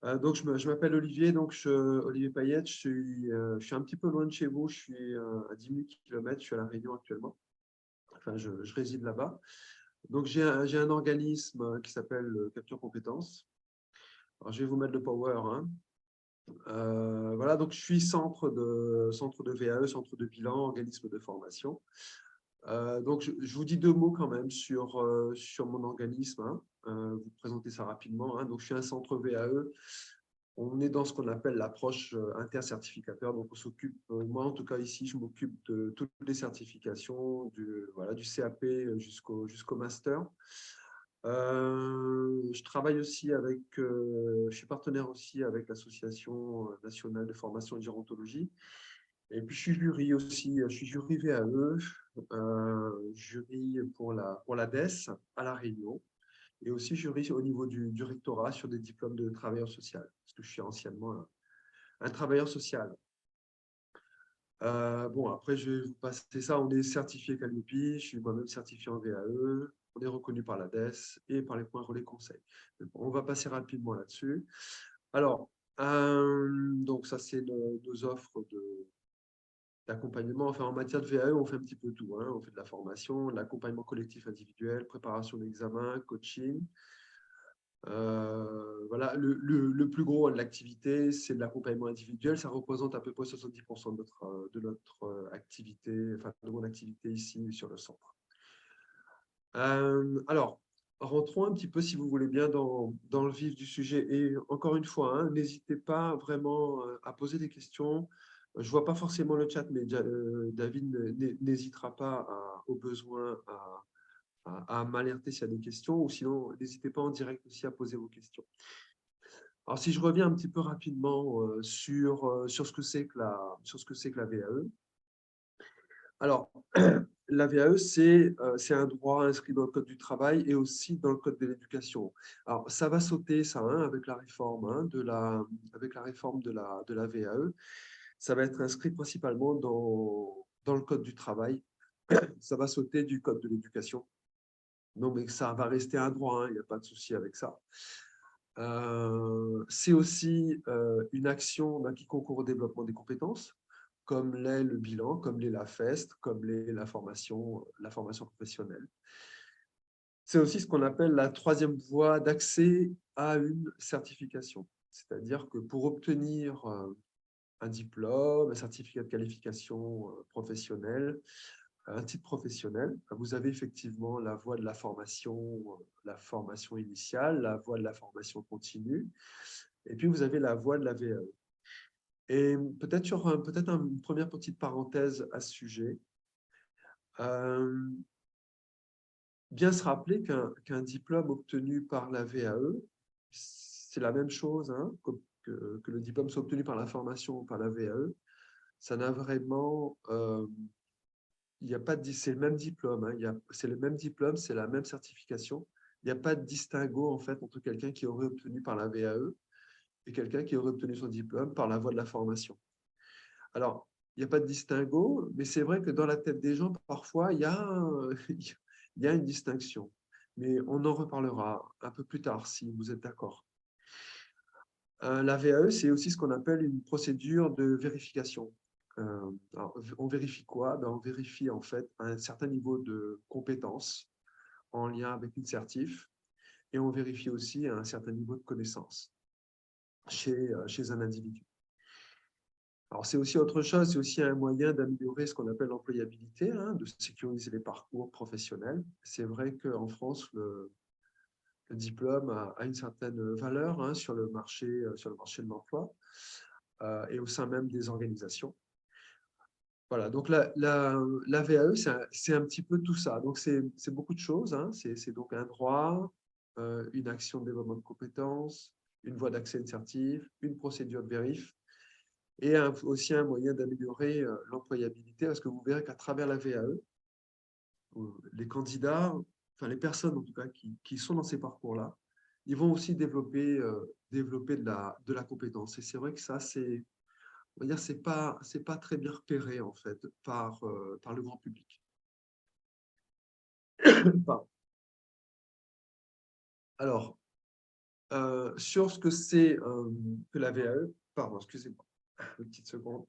Donc, je m'appelle Olivier, Olivier Payette, je suis un petit peu loin de chez vous, je suis à 10 000 km, je suis à La Réunion actuellement, enfin je réside là-bas. Donc j'ai un organisme qui s'appelle Capture Compétences. Alors je vais vous mettre le power, hein. Voilà, donc je suis centre de VAE, centre de bilan, organisme de formation. Donc je vous dis deux mots quand même sur mon organisme, hein. Vous présenter ça rapidement, hein. Donc je suis un centre VAE. On est dans ce qu'on appelle l'approche intercertificateur. Donc, on s'occupe, moi en tout cas ici, je m'occupe de toutes les certifications, voilà, du CAP jusqu'au master. Je travaille aussi je suis partenaire aussi avec l'Association nationale de formation et gérontologie. Et puis, je suis jury aussi, je suis jury VAE, jury pour la DES à La Réunion et aussi jury au niveau du rectorat sur des diplômes de travailleur social, parce que je suis anciennement un travailleur social. Bon, après, je vais vous passer ça. On est certifié Calliope, je suis moi-même certifié en VAE, on est reconnu par la DES et par les points relais conseils. On va passer rapidement là-dessus. Alors, donc ça, c'est nos offres d'accompagnement. Enfin, en matière de VAE, on fait un petit peu tout, hein. On fait de la formation, de l'accompagnement collectif individuel, préparation d'examen, coaching. Voilà, le plus gros de l'activité, c'est de l'accompagnement individuel. Ça représente à peu près 70% de notre activité, enfin de mon activité ici sur le centre. Alors, rentrons un petit peu, si vous voulez bien, dans le vif du sujet. Et encore une fois, hein, n'hésitez pas vraiment à poser des questions. Je ne vois pas forcément le chat, mais David n'hésitera pas au besoin à m'alerter s'il y a des questions, ou sinon, n'hésitez pas en direct aussi à poser vos questions. Alors, si je reviens un petit peu rapidement sur ce que c'est que la VAE. Alors, la VAE, c'est un droit inscrit dans le Code du travail et aussi dans le Code de l'éducation. Alors, ça va sauter, ça, hein, avec la réforme, hein, avec la réforme de la VAE. Ça va être inscrit principalement dans le Code du travail. Ça va sauter du Code de l'éducation. Non, mais ça va rester un droit, hein, il n'y a pas de souci avec ça. C'est aussi une action qui concourt au développement des compétences, comme l'est le bilan, comme l'est la FEST, comme l'est la formation professionnelle. C'est aussi ce qu'on appelle la troisième voie d'accès à une certification. C'est-à-dire que pour obtenir un diplôme, un certificat de qualification professionnelle, un titre professionnel, vous avez effectivement la voie de la formation initiale, la voie de la formation continue, et puis vous avez la voie de la VAE. Et peut-être une première petite parenthèse à ce sujet. Bien se rappeler qu'un diplôme obtenu par la VAE, c'est la même chose, hein, que le diplôme soit obtenu par la formation ou par la VAE. Ça n'a vraiment... il n'y a pas de, c'est le même diplôme, hein, c'est le même diplôme, c'est la même certification. Il n'y a pas de distinguo en fait entre quelqu'un qui aurait obtenu par la VAE et quelqu'un qui aurait obtenu son diplôme par la voie de la formation. Alors, il n'y a pas de distinguo, mais c'est vrai que dans la tête des gens, parfois, il y a une distinction. Mais on en reparlera un peu plus tard, si vous êtes d'accord. La VAE, c'est aussi ce qu'on appelle une procédure de vérification. Alors, on vérifie quoi? On vérifie en fait un certain niveau de compétence en lien avec une certif et on vérifie aussi un certain niveau de connaissance chez un individu. Alors, c'est aussi autre chose, c'est aussi un moyen d'améliorer ce qu'on appelle l'employabilité, hein, de sécuriser les parcours professionnels. C'est vrai qu'en France, le diplôme a une certaine valeur, hein, sur le marché de l'emploi et au sein même des organisations. Voilà, donc la VAE, c'est un petit peu tout ça. Donc, c'est beaucoup de choses, hein. C'est donc un droit, une action de développement de compétences, une voie d'accès à une certif, une procédure de vérif et aussi un moyen d'améliorer l'employabilité, parce que vous verrez qu'à travers la VAE, les candidats, enfin les personnes en tout cas qui sont dans ces parcours-là, ils vont aussi développer de la compétence. Et c'est vrai que ça, on va dire, c'est pas très bien repéré en fait par le grand public. Pardon. Alors, sur ce que c'est que la VAE. Pardon, excusez-moi, une petite seconde.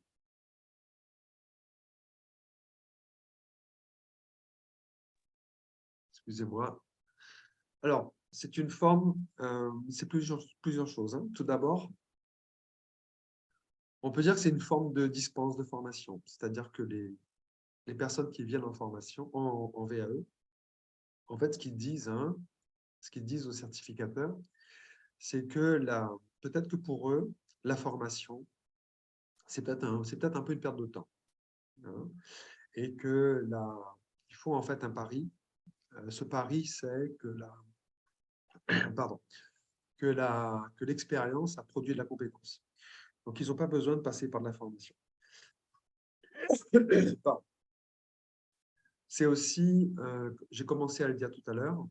Excusez-moi. Alors, c'est une forme, c'est plusieurs choses, hein. Tout d'abord, on peut dire que c'est une forme de dispense de formation, c'est-à-dire que les personnes qui viennent en formation, en VAE, en fait, hein, ce qu'ils disent aux certificateurs, c'est que peut-être que pour eux, la formation, c'est peut-être un peu une perte de temps, hein, et il faut en fait un pari. Ce pari, c'est pardon, que l'expérience a produit de la compétence. Donc, ils n'ont pas besoin de passer par de la formation. Pardon. C'est aussi, j'ai commencé à le dire tout à l'heure,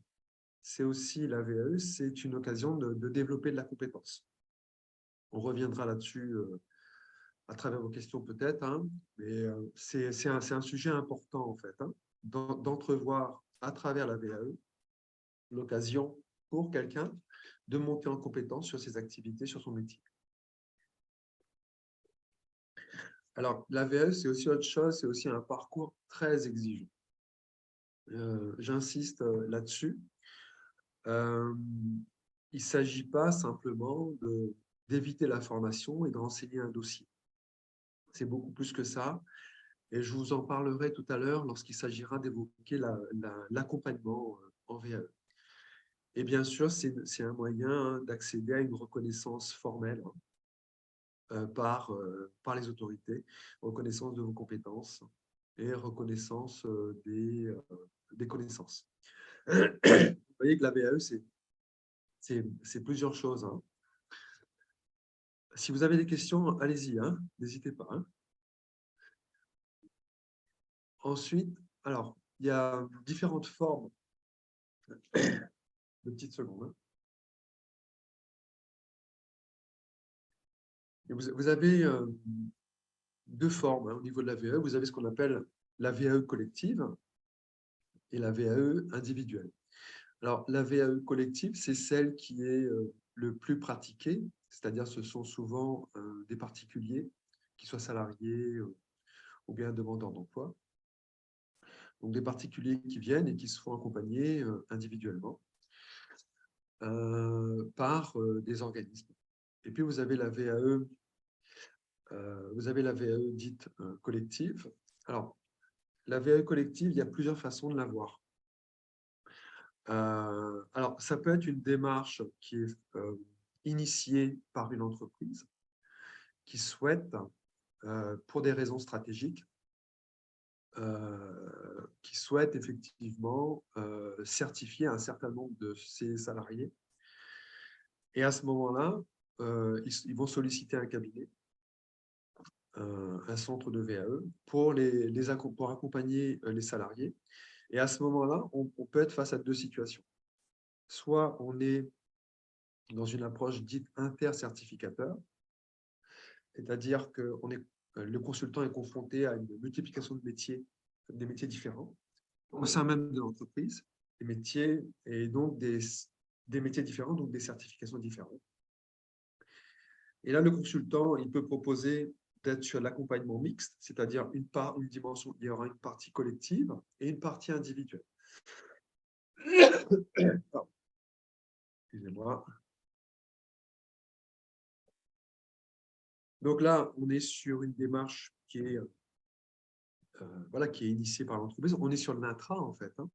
c'est aussi la VAE, c'est une occasion de développer de la compétence. On reviendra là-dessus à travers vos questions peut-être, hein, mais c'est un sujet important en fait, hein, d'entrevoir à travers la VAE l'occasion pour quelqu'un de monter en compétence sur ses activités, sur son métier. Alors, la VAE, c'est aussi autre chose, c'est aussi un parcours très exigeant. J'insiste là-dessus. Il ne s'agit pas simplement d'éviter la formation et de renseigner un dossier. C'est beaucoup plus que ça. Et je vous en parlerai tout à l'heure lorsqu'il s'agira d'évoquer l'accompagnement en VAE. Et bien sûr, c'est un moyen d'accéder à une reconnaissance formelle par les autorités, reconnaissance de vos compétences et reconnaissance des connaissances. Vous voyez que la VAE, c'est plusieurs choses, hein. Si vous avez des questions, allez-y, hein, n'hésitez pas, hein. Ensuite, alors, il y a différentes formes de petites secondes, hein. Et vous avez deux formes hein, au niveau de la VAE. Vous avez ce qu'on appelle la VAE collective et la VAE individuelle. Alors, la VAE collective, c'est celle qui est le plus pratiquée, c'est-à-dire ce sont souvent des particuliers, qu'ils soient salariés ou bien demandeurs d'emploi. Donc, des particuliers qui viennent et qui se font accompagner individuellement par des organismes. Et puis, vous avez la VAE dite collective. Alors, la VAE collective, il y a plusieurs façons de la voir. Alors, ça peut être une démarche qui est initiée par une entreprise qui souhaite, pour des raisons stratégiques, qui souhaite effectivement certifier un certain nombre de ses salariés. Et à ce moment-là, ils vont solliciter un cabinet, un centre de VAE, pour accompagner les salariés. Et à ce moment-là, on peut être face à deux situations. Soit on est dans une approche dite intercertificateur, c'est-à-dire que le consultant est confronté à une multiplication de métiers, des métiers différents, au sein même de l'entreprise, des métiers et donc des métiers différents, donc des certifications différentes. Et là, le consultant, il peut proposer d'être sur l'accompagnement mixte, c'est-à-dire une dimension, il y aura une partie collective et une partie individuelle. Excusez-moi. Donc là, on est sur une démarche qui est initiée par l'entreprise. On est sur l'intra, en fait. Hein.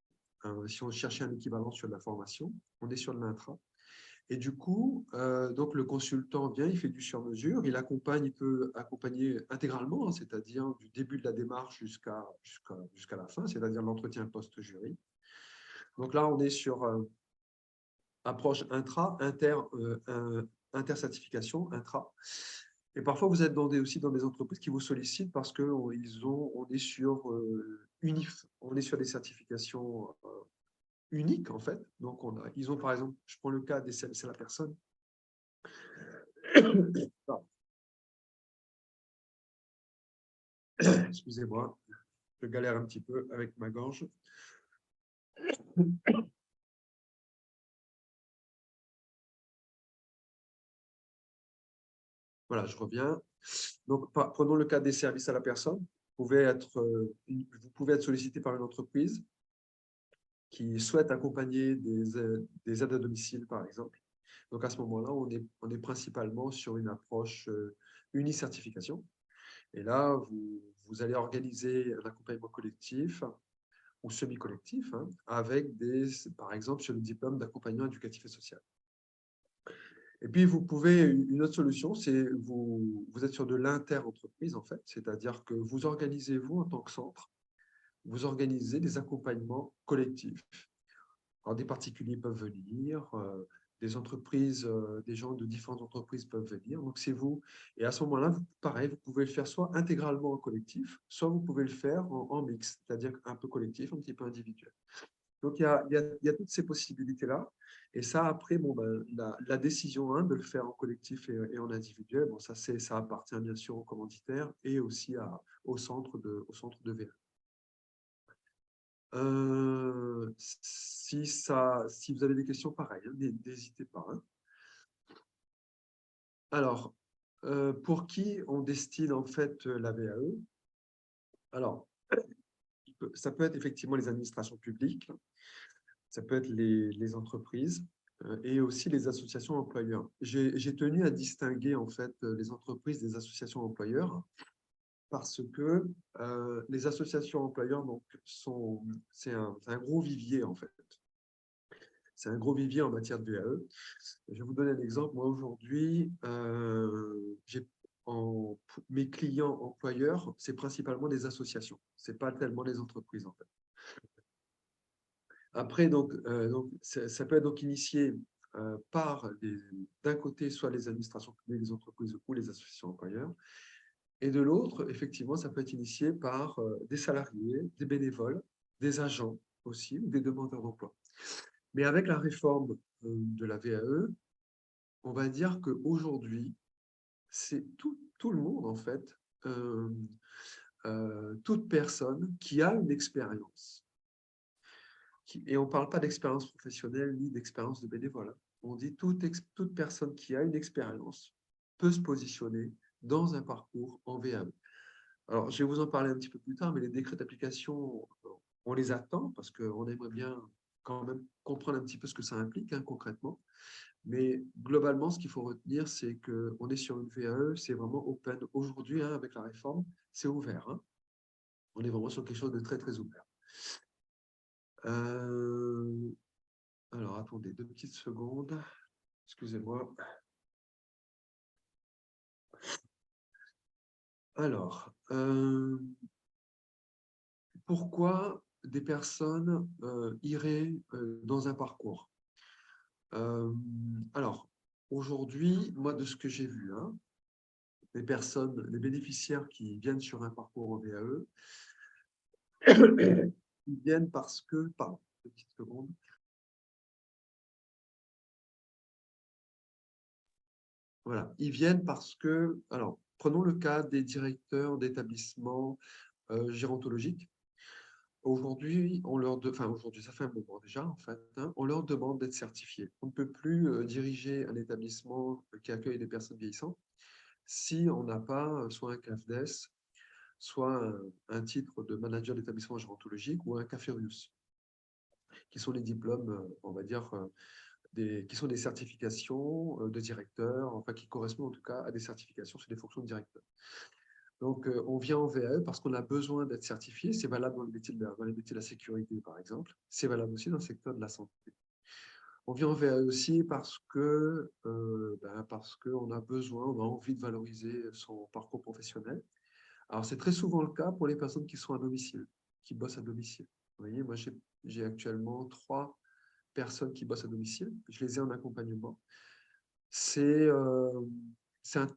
Si on cherchait un équivalent sur la formation, on est sur l'intra. Et du coup, donc le consultant vient, il fait du sur-mesure, il peut accompagner intégralement, hein, c'est-à-dire du début de la démarche jusqu'à la fin, c'est-à-dire l'entretien post-jury. Donc là, on est sur approche inter-certification, intra. Et parfois, vous êtes aussi dans des entreprises qui vous sollicitent parce qu'on est sur des certifications uniques, en fait. Donc, ils ont, par exemple, je prends le cas c'est la personne. Excusez-moi, je galère un petit peu avec ma gorge. Voilà, je reviens. Donc, prenons le cas des services à la personne. Vous pouvez être sollicité par une entreprise qui souhaite accompagner des aides à domicile, par exemple. Donc, à ce moment-là, on est principalement sur une approche uni-certification. Et là, vous allez organiser un accompagnement collectif ou semi-collectif, hein, avec par exemple, sur le diplôme d'accompagnement éducatif et social. Et puis, une autre solution, c'est vous êtes sur de l'inter-entreprise, en fait, c'est-à-dire que vous organisez, vous, en tant que centre, vous organisez des accompagnements collectifs. Alors, des particuliers peuvent venir, des entreprises, des gens de différentes entreprises peuvent venir. Donc, c'est vous. Et à ce moment-là, pareil, vous pouvez le faire soit intégralement en collectif, soit vous pouvez le faire en mix, c'est-à-dire un peu collectif, un petit peu individuel. Donc, il y a toutes ces possibilités-là. Et ça, après, bon, ben, la décision de le faire en collectif et en individuel, bon, ça appartient bien sûr aux commanditaires et aussi au centre de VA. Si vous avez des questions, pareil, hein, n'hésitez pas. Hein. Alors, pour qui on destine en fait la VAE? Alors, ça peut être effectivement les administrations publiques, ça peut être les entreprises et aussi les associations employeurs. J'ai tenu à distinguer en fait les entreprises des associations employeurs parce que les associations employeurs c'est un gros vivier en fait. C'est un gros vivier en matière de VAE. Je vais vous donner un exemple. Moi, aujourd'hui, mes clients employeurs, c'est principalement des associations. Ce n'est pas tellement les entreprises, en fait. Après, ça peut être donc initié par, d'un côté, soit les administrations publiques, les entreprises ou les associations employeurs. Et de l'autre, effectivement, ça peut être initié par des salariés, des bénévoles, des agents aussi, ou des demandeurs d'emploi. Mais avec la réforme de la VAE, on va dire qu'aujourd'hui, c'est tout le monde, en fait, toute personne qui a une expérience. Et on ne parle pas d'expérience professionnelle ni d'expérience de bénévolat. On dit toute personne qui a une expérience peut se positionner dans un parcours en VAE. Alors, je vais vous en parler un petit peu plus tard, mais les décrets d'application, on les attend parce qu'on aimerait bien quand même comprendre un petit peu ce que ça implique hein, concrètement. Mais globalement, ce qu'il faut retenir, c'est qu'on est sur une VAE, c'est vraiment open. Aujourd'hui, hein, avec la réforme, c'est ouvert. Hein. On est vraiment sur quelque chose de très, très ouvert. Alors, attendez 2 petites secondes. Excusez-moi. Alors, pourquoi des personnes iraient dans un parcours? Alors, aujourd'hui, moi, de ce que j'ai vu, hein, les bénéficiaires qui viennent sur un parcours en VAE, ils viennent parce que, pardon, une petite seconde. Voilà, ils viennent parce que, alors, prenons le cas des directeurs d'établissements gérontologiques. Aujourd'hui, aujourd'hui, ça fait un moment déjà, en fait, hein, on leur demande d'être certifiés. On ne peut plus diriger un établissement qui accueille des personnes vieillissantes si on n'a pas soit un CAFDES, soit un titre de manager d'établissement gérontologique ou un CAFERIUS, qui sont les diplômes, on va dire, qui sont des certifications de directeur, enfin qui correspondent en tout cas à des certifications sur des fonctions de directeur. Donc, on vient en VAE parce qu'on a besoin d'être certifié. C'est valable dans les métiers de la sécurité, par exemple. C'est valable aussi dans le secteur de la santé. On vient en VAE aussi parce parce qu'on a besoin, on a envie de valoriser son parcours professionnel. Alors, c'est très souvent le cas pour les personnes qui sont à domicile, qui bossent à domicile. Vous voyez, moi, j'ai actuellement 3 personnes qui bossent à domicile. Je les ai en accompagnement. C'est un,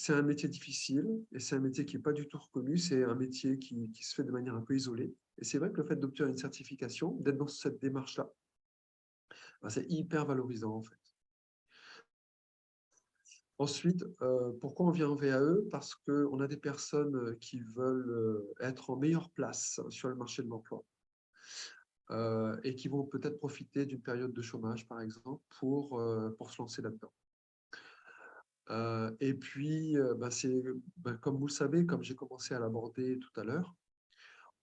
un métier difficile et c'est un métier qui n'est pas du tout reconnu. C'est un métier qui se fait de manière un peu isolée. Et c'est vrai que le fait d'obtenir une certification, d'être dans cette démarche-là, ben, c'est hyper valorisant en fait. Ensuite, pourquoi on vient en VAE? Parce qu'on a des personnes qui veulent être en meilleure place sur le marché de l'emploi et qui vont peut-être profiter d'une période de chômage, par exemple, pour se lancer là-dedans. Et puis, comme vous le savez, comme j'ai commencé à l'aborder tout à l'heure,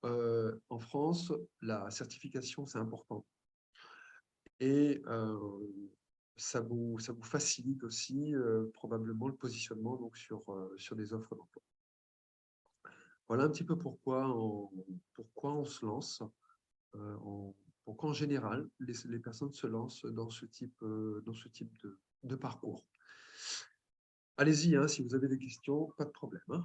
en France, la certification, c'est important. Et ça vous facilite aussi probablement le positionnement donc, sur des offres d'emploi. Voilà un petit peu pourquoi on se lance, pourquoi en général les personnes se lancent dans ce type de parcours. Allez-y, hein, si vous avez des questions, pas de problème. Hein.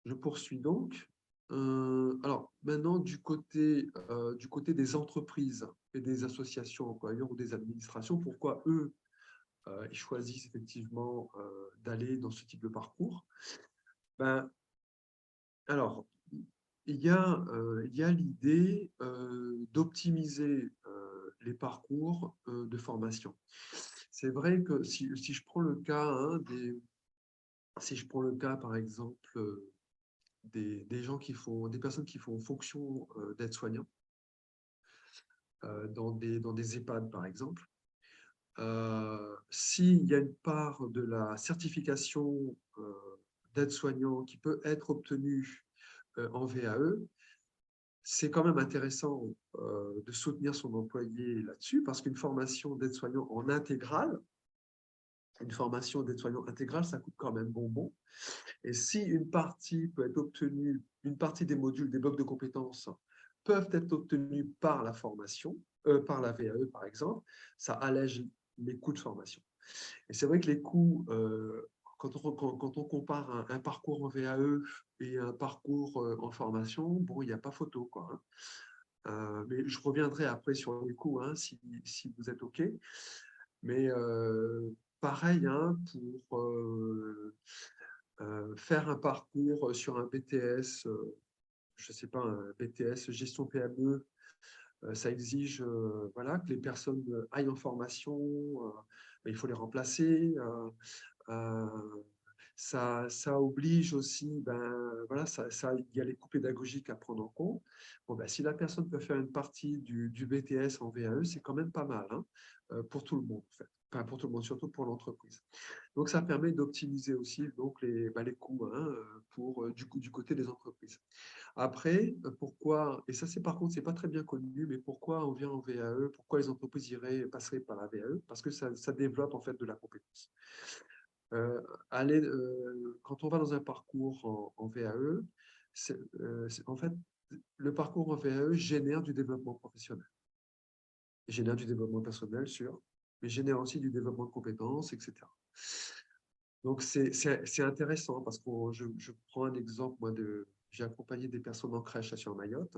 Je poursuis donc. Alors, maintenant, du côté des entreprises et des associations employeurs ou des administrations, pourquoi eux, ils choisissent effectivement d'aller dans ce type de parcours? Ben, alors, il y a l'idée d'optimiser les parcours de formation. C'est vrai que si je prends le cas, hein, si je prends le cas, par exemple, des gens des personnes qui font fonction d'aide-soignant dans des EHPAD, par exemple, s'il y a une part de la certification d'aide-soignant qui peut être obtenue en VAE, c'est quand même intéressant de soutenir son employé là-dessus, parce qu'une formation d'aide-soignant en intégrale, ça coûte quand même bonbon. Et si une partie peut être obtenue, une partie des modules, des blocs de compétences peuvent être obtenus par la formation, par la VAE par exemple, ça allège les coûts de formation. Et c'est vrai que les coûts, quand on compare un parcours en VAE et un parcours en formation, bon, il n'y a pas photo, quoi. Hein. Mais je reviendrai après sur les coûts, hein, si vous êtes OK. Mais pareil, hein, pour faire un parcours sur un BTS, je ne sais pas, un BTS gestion PME, ça exige voilà, que les personnes aillent en formation, il faut les remplacer. Euh, ça oblige aussi, voilà, il y a les coûts pédagogiques à prendre en compte. Bon, si la personne peut faire une partie du BTS en VAE, c'est quand même pas mal hein, pour tout le monde, en fait. Enfin, pour tout le monde, surtout pour l'entreprise. Donc, ça permet d'optimiser aussi donc, les coûts hein, du côté des entreprises. Après, pourquoi, et ça c'est par contre, c'est pas très bien connu, mais pourquoi on vient en VAE, pourquoi les entreprises passeraient par la VAE? Parce que ça développe en fait de la compétence. Quand on va dans un parcours en VAE, en fait, le parcours en VAE génère du développement professionnel. Il génère du développement personnel, sûr, mais génère aussi du développement de compétences, etc. Donc, c'est intéressant parce que je prends un exemple, j'ai accompagné des personnes en crèche sur Mayotte.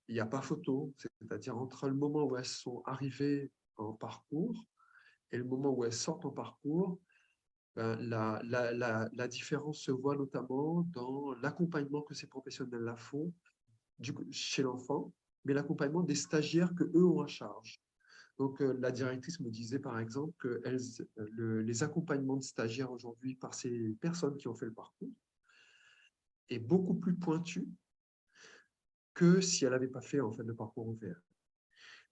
Il n'y a pas photo, c'est-à-dire entre le moment où elles sont arrivées en parcours et le moment où elles sortent en parcours, la différence se voit notamment dans l'accompagnement que ces professionnels-là font chez l'enfant, mais l'accompagnement des stagiaires qu'eux ont à charge. Donc, la directrice me disait, par exemple, que les accompagnements de stagiaires aujourd'hui par ces personnes qui ont fait le parcours est beaucoup plus pointu que si elle n'avait pas fait en fait, le parcours ouvert.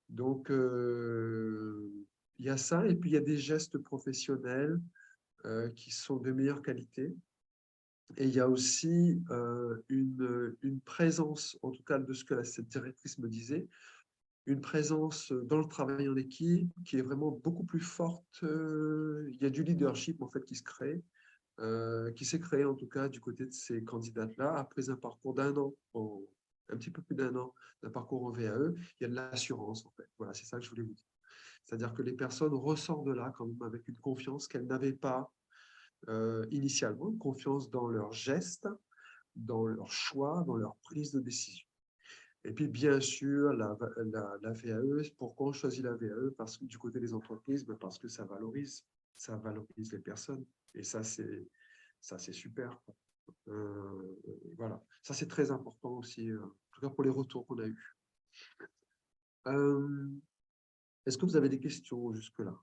Donc, il y a ça, et puis il y a des gestes professionnels qui sont de meilleure qualité. Et il y a aussi une présence, en tout cas de ce que cette directrice me disait, une présence dans le travail en équipe qui est vraiment beaucoup plus forte. Il y a du leadership en fait qui se crée, qui s'est créé en tout cas du côté de ces candidates-là après un parcours d'un an, un petit peu plus d'un an d'un parcours en VAE. Il y a de l'assurance en fait. Voilà, c'est ça que je voulais vous dire. C'est-à-dire que les personnes ressortent de là quand même avec une confiance qu'elles n'avaient pas initialement, une confiance dans leurs gestes, dans leurs choix, dans leur prise de décision. Et puis, bien sûr, la VAE, pourquoi on choisit la VAE? Parce que du côté des entreprises, parce que ça valorise les personnes. Et ça, c'est super. Voilà, ça, c'est très important aussi, en tout cas pour les retours qu'on a eus. Est-ce que vous avez des questions jusque-là?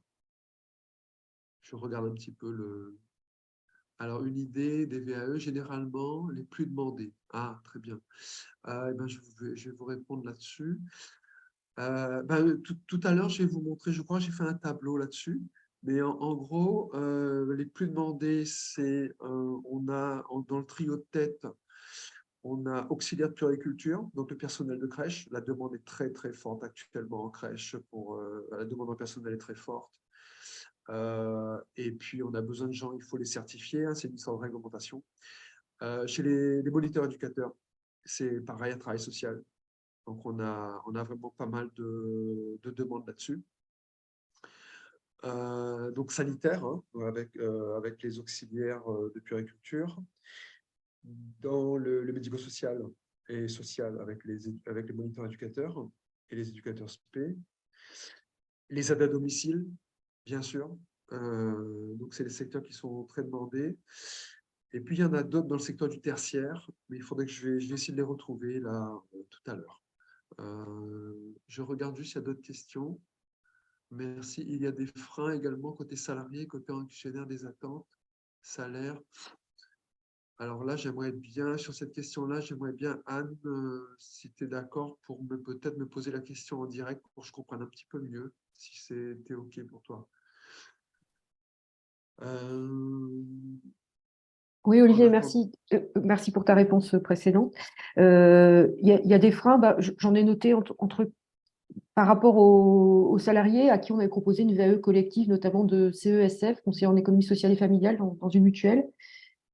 Je regarde un petit peu le... Alors, une idée des VAE, généralement, les plus demandés. Ah, très bien. Je vais vous répondre là-dessus. Tout à l'heure, je vais vous montrer, je crois que j'ai fait un tableau là-dessus. Mais en gros, les plus demandés, c'est, dans le trio de tête, on a auxiliaire de puériculture, donc le personnel de crèche. La demande est très, très forte actuellement en crèche. La demande en personnel est très forte. Et puis, on a besoin de gens, il faut les certifier, hein, c'est une sorte de réglementation. Chez les moniteurs éducateurs, c'est pareil, un travail social. Donc, on a vraiment pas mal de demandes là-dessus. Donc, sanitaire, hein, avec les auxiliaires de puériculture. Dans le médico-social et social, avec les moniteurs éducateurs et les éducateurs SP. Les aides à domicile, bien sûr. Donc, c'est les secteurs qui sont très demandés. Et puis, il y en a d'autres dans le secteur du tertiaire, mais il faudrait que je vais essayer de les retrouver là tout à l'heure. Je regarde juste s'il y a d'autres questions. Merci. Il y a des freins également côté salarié, côté fonctionnaire, des attentes, salaire. Alors là, j'aimerais bien, sur cette question-là, j'aimerais bien, Anne, si tu es d'accord, pour peut-être me poser la question en direct pour que je comprenne un petit peu mieux, si c'était OK pour toi. Oui, Olivier, merci. Merci pour ta réponse précédente. Il y a des freins, j'en ai noté par rapport aux salariés à qui on avait proposé une VAE collective, notamment de CESF, conseiller en économie sociale et familiale, dans une mutuelle.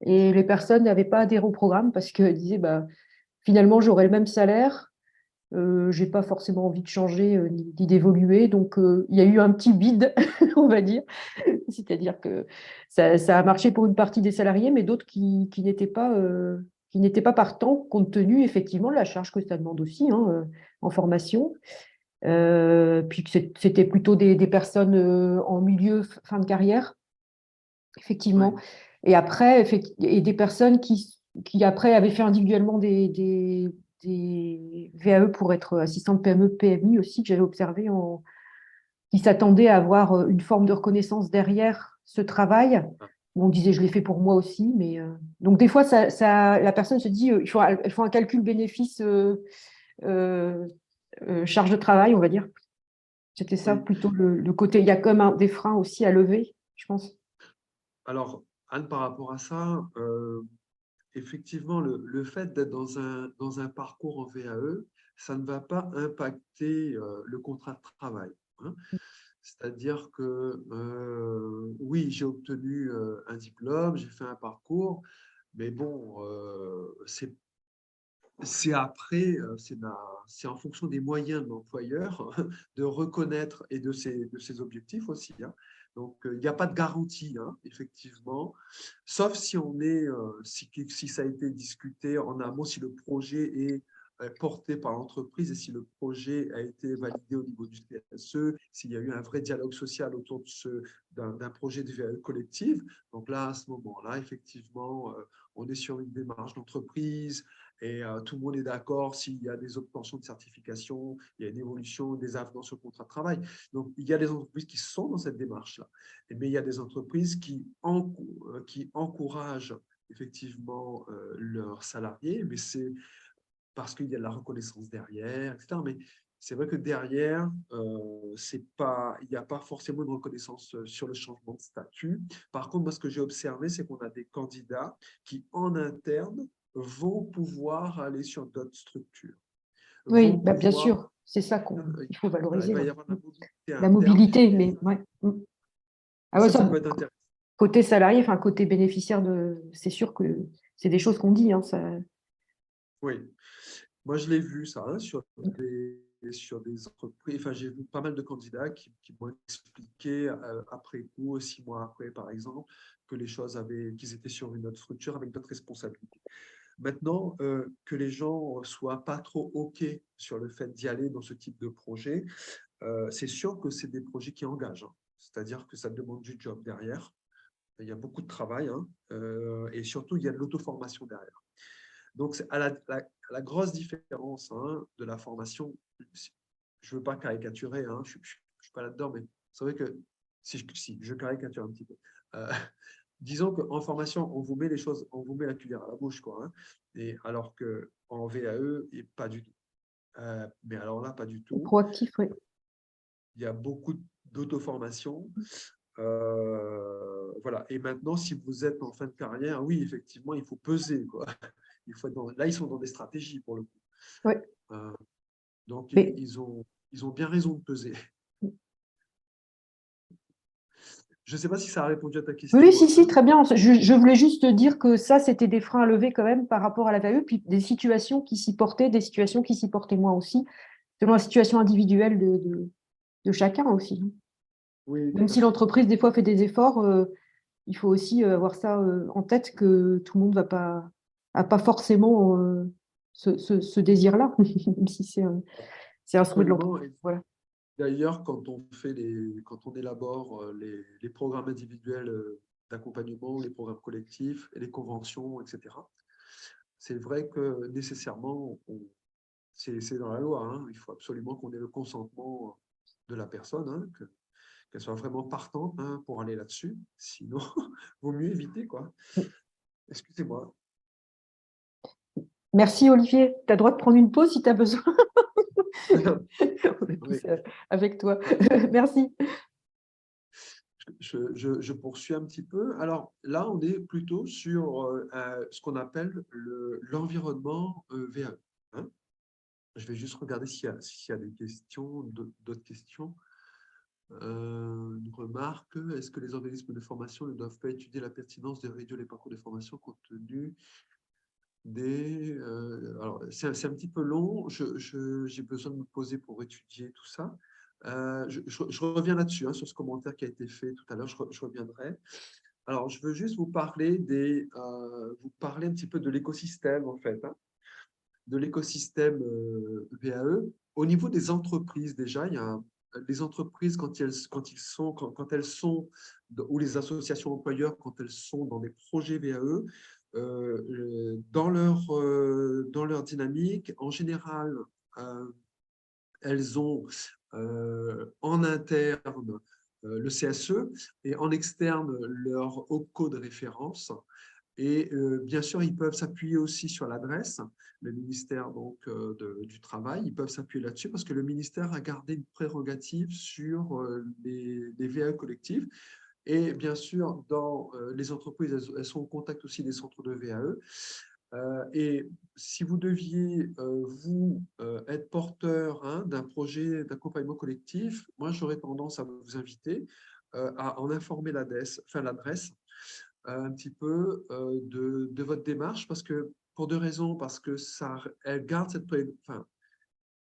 Et les personnes n'avaient pas adhéré au programme parce qu'elles disaient, finalement, j'aurai le même salaire, je n'ai pas forcément envie de changer ni d'évoluer. Donc, il y a eu un petit bide, on va dire. C'est-à-dire que ça a marché pour une partie des salariés, mais d'autres qui n'étaient pas partants, compte tenu effectivement de la charge que ça demande aussi, hein, en formation. Puis que c'était plutôt des personnes en milieu, fin de carrière, effectivement. Oui. Et après, et des personnes qui après avaient fait individuellement des VAE pour être assistante PME, PMI aussi, que j'avais observé, qui s'attendaient à avoir une forme de reconnaissance derrière ce travail. Ah, On disait, je l'ai fait pour moi aussi, mais donc des fois, la personne se dit, il faut un calcul bénéfice euh, charge de travail, on va dire. C'était ça oui. plutôt le côté. Il y a comme des freins aussi à lever, je pense. Alors, Anne, par rapport à ça, effectivement, le fait d'être dans un parcours en VAE, ça ne va pas impacter le contrat de travail, hein. C'est-à-dire que, oui, j'ai obtenu un diplôme, j'ai fait un parcours, mais bon, c'est après, c'est en fonction des moyens de l'employeur de reconnaître et de ses objectifs aussi, hein. Donc, il n'y a pas de garantie, hein, effectivement, sauf si si ça a été discuté en amont, si le projet est porté par l'entreprise et si le projet a été validé au niveau du CSE, s'il y a eu un vrai dialogue social autour d'un projet de vie collective. Donc là, à ce moment-là, effectivement, on est sur une démarche d'entreprise, et tout le monde est d'accord s'il y a des obtentions de certification, il y a une évolution, des avenants sur le contrat de travail. Donc, il y a des entreprises qui sont dans cette démarche-là. Mais il y a des entreprises qui encouragent effectivement leurs salariés, mais c'est parce qu'il y a de la reconnaissance derrière, etc. Mais c'est vrai que derrière, il n'y a pas forcément de reconnaissance sur le changement de statut. Par contre, moi, ce que j'ai observé, c'est qu'on a des candidats qui, en interne, vont pouvoir aller sur d'autres structures, Oui, vont bien pouvoir, sûr, c'est ça qu'il faut il valoriser. va Ouais. y avoir de la mobilité La interne, mobilité, mais ouais. et Ah ouais, ça ça, peut être intéressant. côté salarié, enfin côté bénéficiaire c'est sûr que c'est des choses qu'on dit, hein, ça. Oui, moi je l'ai vu ça, hein, sur des entreprises. Enfin, j'ai vu pas mal de candidats qui m'ont expliqué après coup, 6 mois après par exemple, que qu'ils étaient sur une autre structure avec d'autres responsabilités. Maintenant, que les gens soient pas trop OK sur le fait d'y aller dans ce type de projet, c'est sûr que c'est des projets qui engagent, hein. C'est-à-dire que ça demande du job derrière. Il y a beaucoup de travail, hein, et surtout, il y a de l'auto-formation derrière. Donc, la grosse différence, hein, de la formation, je ne veux pas caricaturer, hein, je ne suis pas là-dedans, mais c'est vrai que si je caricature un petit peu. Euh, disons qu'en formation, on vous met les choses, on vous met la cuillère à la bouche, quoi, hein, et alors qu'en VAE, et pas du tout. Mais alors là, pas du tout. Proactif, oui. Il y a beaucoup d'auto-formation. Voilà. Et maintenant, si vous êtes en fin de carrière, oui, effectivement, il faut peser, quoi. Il faut là, ils sont dans des stratégies pour le coup. Oui. Donc, Mais ils ont bien raison de peser. Je ne sais pas si ça a répondu à ta oui, question. si, très bien. Je voulais juste dire que ça, c'était des freins à lever quand même par rapport à la VAE, puis des situations qui s'y portaient, des situations qui s'y portaient moins aussi, selon la situation individuelle de chacun aussi. Oui, Même tout à si fait. l'entreprise, des fois, fait des efforts, il faut aussi avoir ça en tête que tout le monde a pas forcément ce désir-là, même si c'est un souhait de Absolument. l'entreprise. Voilà. D'ailleurs, quand on élabore les programmes individuels d'accompagnement, les programmes collectifs et les conventions, etc., c'est vrai que nécessairement, c'est dans la loi, hein, il faut absolument qu'on ait le consentement de la personne, hein, qu'elle soit vraiment partante, hein, pour aller là-dessus. Sinon, vaut mieux éviter, quoi. Excusez-moi. Merci Olivier. Tu as le droit de prendre une pause si tu as besoin. On est Oui. tous avec toi. Merci. Je poursuis un petit peu. Alors là, on est plutôt sur ce qu'on appelle l'environnement VAE, hein. Je vais juste regarder s'il y a des questions, d'autres questions. Une remarque, est-ce que les organismes de formation ne doivent pas étudier la pertinence de réduire les parcours de formation compte tenu des... alors, c'est un petit peu long, j'ai besoin de me poser pour étudier tout ça. Je reviens là-dessus, hein, sur ce commentaire qui a été fait tout à l'heure, je reviendrai. Alors, je veux juste vous parler vous parler un petit peu de l'écosystème, en fait, hein, de l'écosystème VAE. Au niveau des entreprises, déjà, il y a les entreprises, quand elles sont, ou les associations employeurs, quand elles sont dans des projets VAE, dans leur dynamique, en général, elles ont en interne le CSE et en externe leur OPCO de référence. Et bien sûr, ils peuvent s'appuyer aussi sur l'adresse, le ministère donc, du Travail. Ils peuvent s'appuyer là-dessus parce que le ministère a gardé une prérogative sur les VAE collectifs. Et bien sûr, dans les entreprises, elles sont en contact aussi des centres de VAE. Et si vous deviez, vous, être porteur, hein, d'un projet d'accompagnement collectif, moi, j'aurais tendance à vous inviter à en informer l'adresse, un petit peu de votre démarche, parce que, pour deux raisons, parce que elle garde enfin,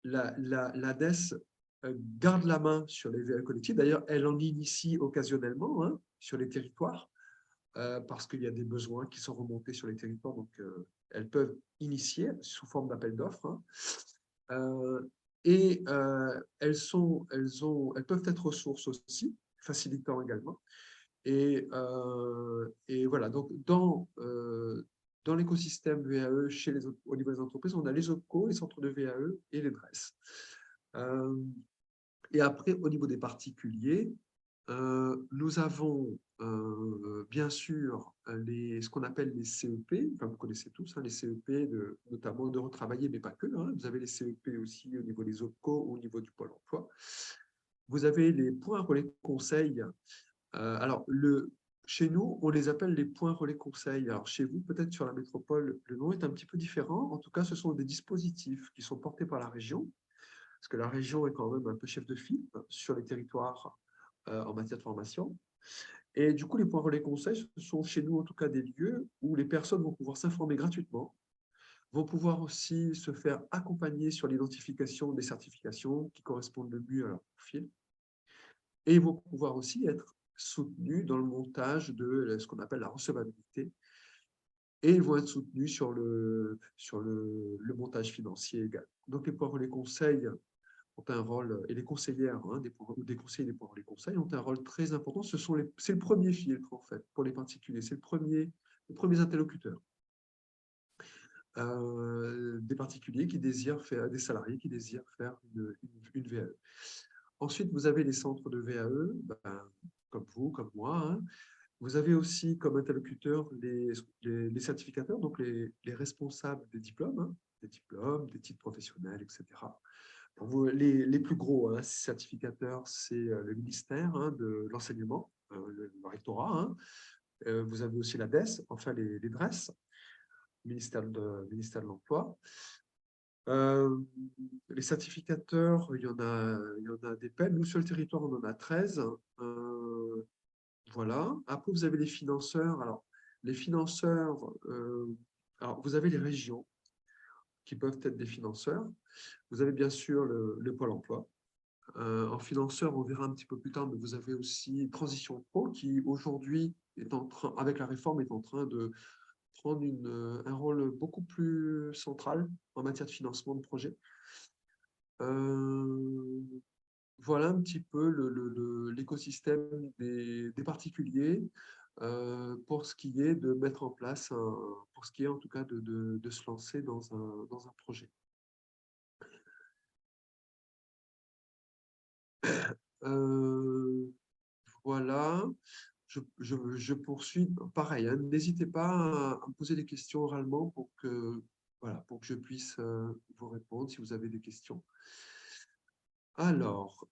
l'ADES garde la main sur les VAE collectifs. D'ailleurs, elle en initie occasionnellement, hein, sur les territoires, parce qu'il y a des besoins qui sont remontés sur les territoires, donc elles peuvent initier sous forme d'appel d'offres, hein. Et elles peuvent être ressources aussi, facilitant également. Et voilà, donc dans l'écosystème VAE, au niveau des entreprises, on a les OPCO, les centres de VAE et les DRES. Et après, au niveau des particuliers, nous avons bien sûr ce qu'on appelle les CEP, enfin, vous connaissez tous, hein, les CEP, notamment de retravailler, mais pas que, hein. Vous avez les CEP aussi au niveau des OPCO ou au niveau du Pôle emploi. Vous avez les points relais conseils. Alors, chez nous, on les appelle les points relais conseils. Alors, chez vous, peut-être sur la métropole, le nom est un petit peu différent. En tout cas, ce sont des dispositifs qui sont portés par la région, parce que la région est quand même un peu chef de file sur les territoires en matière de formation. Et du coup, les points relais conseils, ce sont chez nous, en tout cas, des lieux où les personnes vont pouvoir s'informer gratuitement, vont pouvoir aussi se faire accompagner sur l'identification des certifications qui correspondent le mieux à leur profil, et vont pouvoir aussi être soutenus dans le montage de ce qu'on appelle la recevabilité, et ils vont être soutenus sur le montage financier également. Donc, les points relais conseils ont un rôle, et les conseillères, hein, des conseillers des points relais conseils ont un rôle très important. C'est le premier filtre, en fait, pour les particuliers. C'est les premiers interlocuteurs. Des particuliers qui désirent faire, des salariés qui désirent faire une VAE. Ensuite, vous avez les centres de VAE, comme vous, comme moi, hein. Vous avez aussi comme interlocuteurs les certificateurs, donc les responsables des diplômes, hein. des diplômes, des titres professionnels, etc. Pour vous, les plus gros certificateurs, c'est le ministère de l'enseignement, le rectorat. Vous avez aussi la DES, enfin les DRES, ministère de l'Emploi. Les certificateurs, il y en a des pelles. Nous, sur le territoire, on en a 13. Voilà. Après, vous avez les financeurs. Alors, les financeurs, alors, vous avez les régions qui peuvent être des financeurs. Vous avez bien sûr le Pôle emploi. En financeur, on verra un petit peu plus tard, mais vous avez aussi Transition Pro qui, aujourd'hui, avec la réforme, est en train de prendre un rôle beaucoup plus central en matière de financement de projets. Voilà un petit peu l'écosystème des particuliers pour ce qui est de mettre en place, pour ce qui est en tout cas de se lancer dans un projet. Voilà, je poursuis. Pareil, n'hésitez pas à me poser des questions oralement voilà, pour que je puisse vous répondre si vous avez des questions. Alors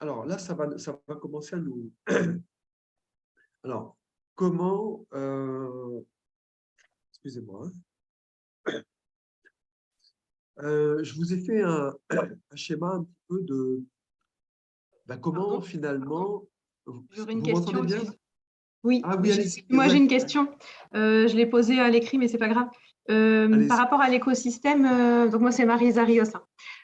là, ça va commencer à nous... Alors, comment... excusez-moi. Je vous ai fait un schéma un petit peu de comment Pardon, finalement... j'aurais une Vous question. m'entendez bien? Oui, Ah oui, allez-y. moi j'ai Ouais. une question. Je l'ai posée à l'écrit, mais c'est pas grave. Par rapport à l'écosystème, donc moi c'est Marisa Rios.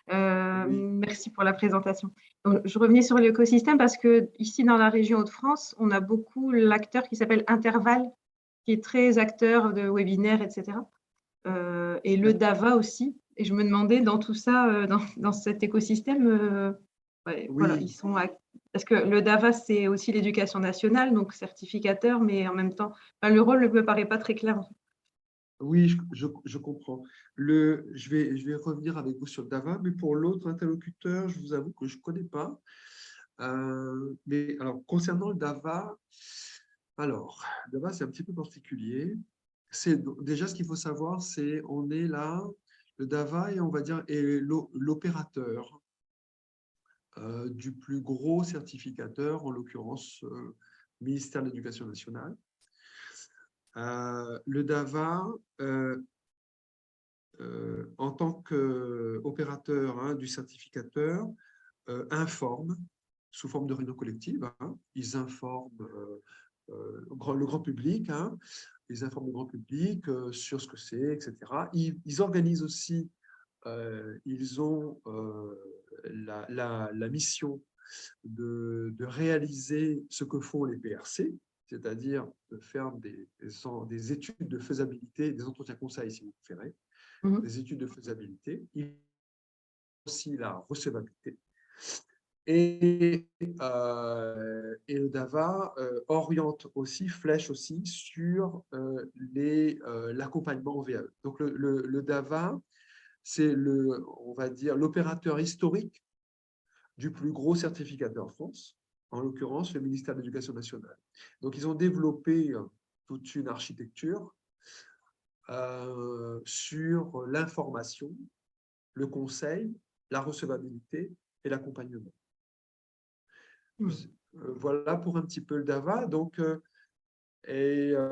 Oui. Merci pour la présentation. Donc, je revenais sur l'écosystème parce que ici dans la région Hauts-de-France, on a beaucoup l'acteur qui s'appelle Interval, qui est très acteur de webinaires, etc. Et le DAVA aussi. Et je me demandais dans tout ça, dans cet écosystème, voilà, Oui, parce que le DAVA, c'est aussi l'éducation nationale, donc certificateur, mais en même temps, le rôle ne me paraît pas très clair. oui, je comprends. Je vais revenir avec vous sur le DAVA, mais pour l'autre interlocuteur, je vous avoue que je ne connais pas. Mais alors, concernant le DAVA, le DAVA, c'est un petit peu particulier. Déjà, ce qu'il faut savoir, c'est on est là, le DAVA, et on va dire, est l'opérateur du plus gros certificateur, en l'occurrence, ministère de l'Éducation nationale. Le DAVA, en tant qu'opérateur du certificateur, informe sous forme de réunion collective. Ils informent le grand public. Ils informent le grand public sur ce que c'est, etc. Ils organisent aussi, ils ont la mission de réaliser ce que font les PRC, c'est-à-dire de faire des études de faisabilité, des entretiens conseils, si vous préférez, des études de faisabilité. Il y a aussi la recevabilité. Et le DAVA oriente aussi, flèche aussi sur l'accompagnement au VAE. Donc le DAVA, c'est on va dire, l'opérateur historique du plus gros certificateur en France, en l'occurrence le ministère de l'Éducation nationale. Donc ils ont développé toute une architecture sur l'information, le conseil, la recevabilité et l'accompagnement. Voilà pour un petit peu le DAVA. Donc, je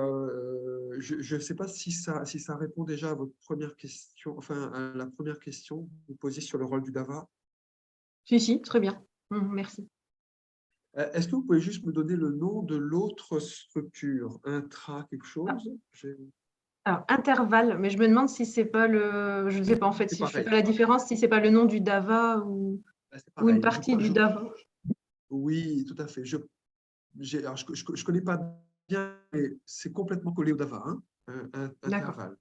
ne sais pas si ça répond déjà à votre première question, enfin à la première question que vous posiez sur le rôle du DAVA. Si, très bien. Merci. Est-ce que vous pouvez juste me donner le nom de l'autre structure, intra quelque chose? Alors, Interval, mais je me demande si c'est pas je ne sais pas en fait, si je ne fais pas la différence, si c'est pas le nom du DAVA ou une partie du DAVA. Oui, tout à fait. Je ne connais pas bien, mais c'est complètement collé au DAVA, Interval.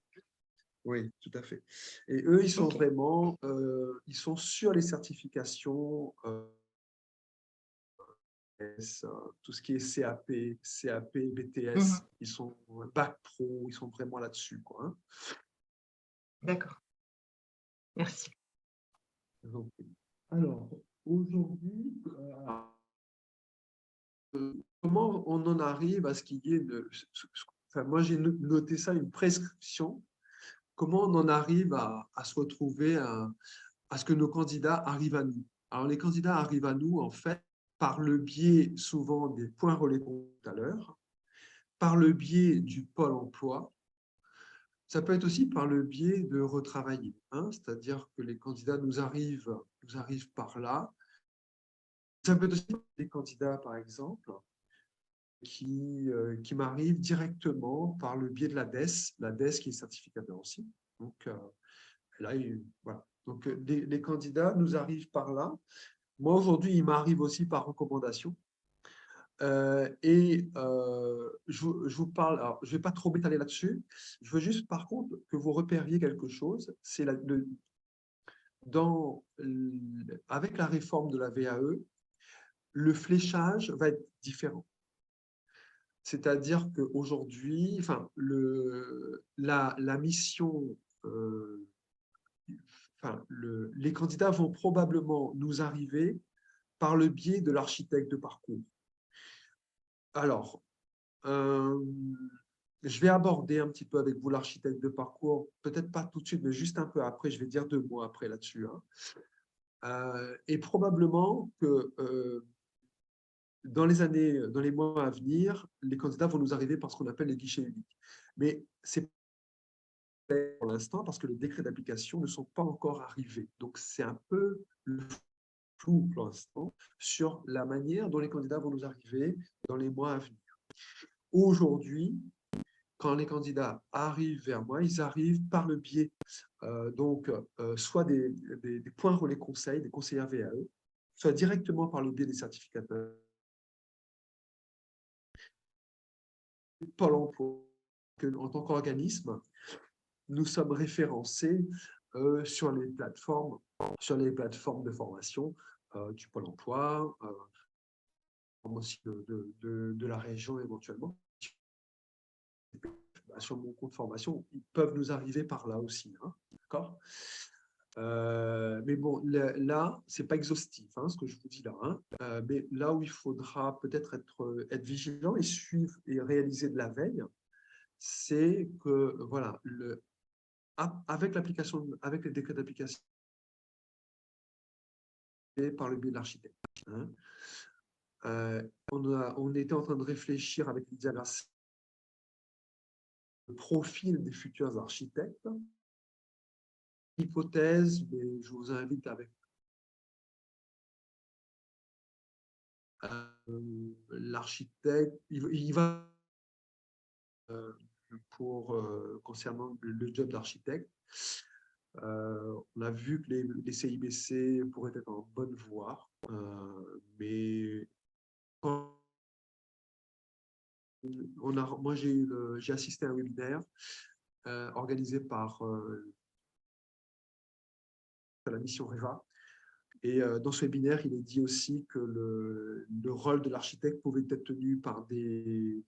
Oui, tout à fait. Et eux, ils sont vraiment, ils sont sur les certifications, tout ce qui est CAP, BTS, ils sont Bac Pro, ils sont vraiment là-dessus, quoi. D'accord. Merci. Alors, aujourd'hui, comment on en arrive à ce qu'il y ait enfin, moi, j'ai noté ça, une prescription comment on en arrive à se retrouver, à ce que nos candidats arrivent à nous. Alors, les candidats arrivent à nous, en fait, par le biais souvent des points relais tout à l'heure, par le biais du pôle emploi. Ça peut être aussi par le biais de retravailler, hein, c'est-à-dire que les candidats nous arrivent par là. Ça peut être aussi des candidats, par exemple, qui m'arrivent directement par le biais de l'ADES qui est certificateur aussi. Donc, là, voilà. Donc, les candidats nous arrivent par là. Moi, aujourd'hui, ils m'arrivent aussi par recommandation. Je vous parle, alors, je ne vais pas trop m'étaler là-dessus. Je veux juste, par contre, que vous repériez quelque chose. C'est avec la réforme de la VAE, le fléchage va être différent. C'est-à-dire qu'aujourd'hui, enfin, la mission, les candidats vont probablement nous arriver par le biais de l'architecte de parcours. Alors, je vais aborder un petit peu avec vous l'architecte de parcours, peut-être pas tout de suite, mais juste un peu après, je vais dire 2 mots après là-dessus. Et probablement que dans les mois à venir, les candidats vont nous arriver par ce qu'on appelle les guichets uniques. Mais c'est pour l'instant parce que les décrets d'application ne sont pas encore arrivés. Donc, c'est un peu le flou pour l'instant sur la manière dont les candidats vont nous arriver dans les mois à venir. Aujourd'hui, quand les candidats arrivent vers moi, ils arrivent par le biais soit des points relais conseils, des conseillers VAE, soit directement par le biais des certificateurs. Pôle emploi, en tant qu'organisme, nous sommes référencés sur les plateformes de formation du Pôle emploi, aussi de la région éventuellement. Sur mon compte formation, ils peuvent nous arriver par là aussi. Hein, d'accord, mais bon, là, ce n'est pas exhaustif, hein, ce que je vous dis là. Hein, mais là où il faudra peut-être être vigilant et suivre et réaliser de la veille, c'est que, voilà, avec l'application, avec les décrets d'application par le biais de l'architecte. Hein, on était en train de réfléchir avec Lydia Grasset le profil des futurs architectes. Hypothèse, mais je vous invite avec l'architecte, il va concernant le job d'architecte. On a vu que les CIBC pourraient être en bonne voie, mais moi j'ai assisté à un webinaire organisé par la mission REVA. Et dans ce webinaire, il est dit aussi que le rôle de l'architecte pouvait être tenu par des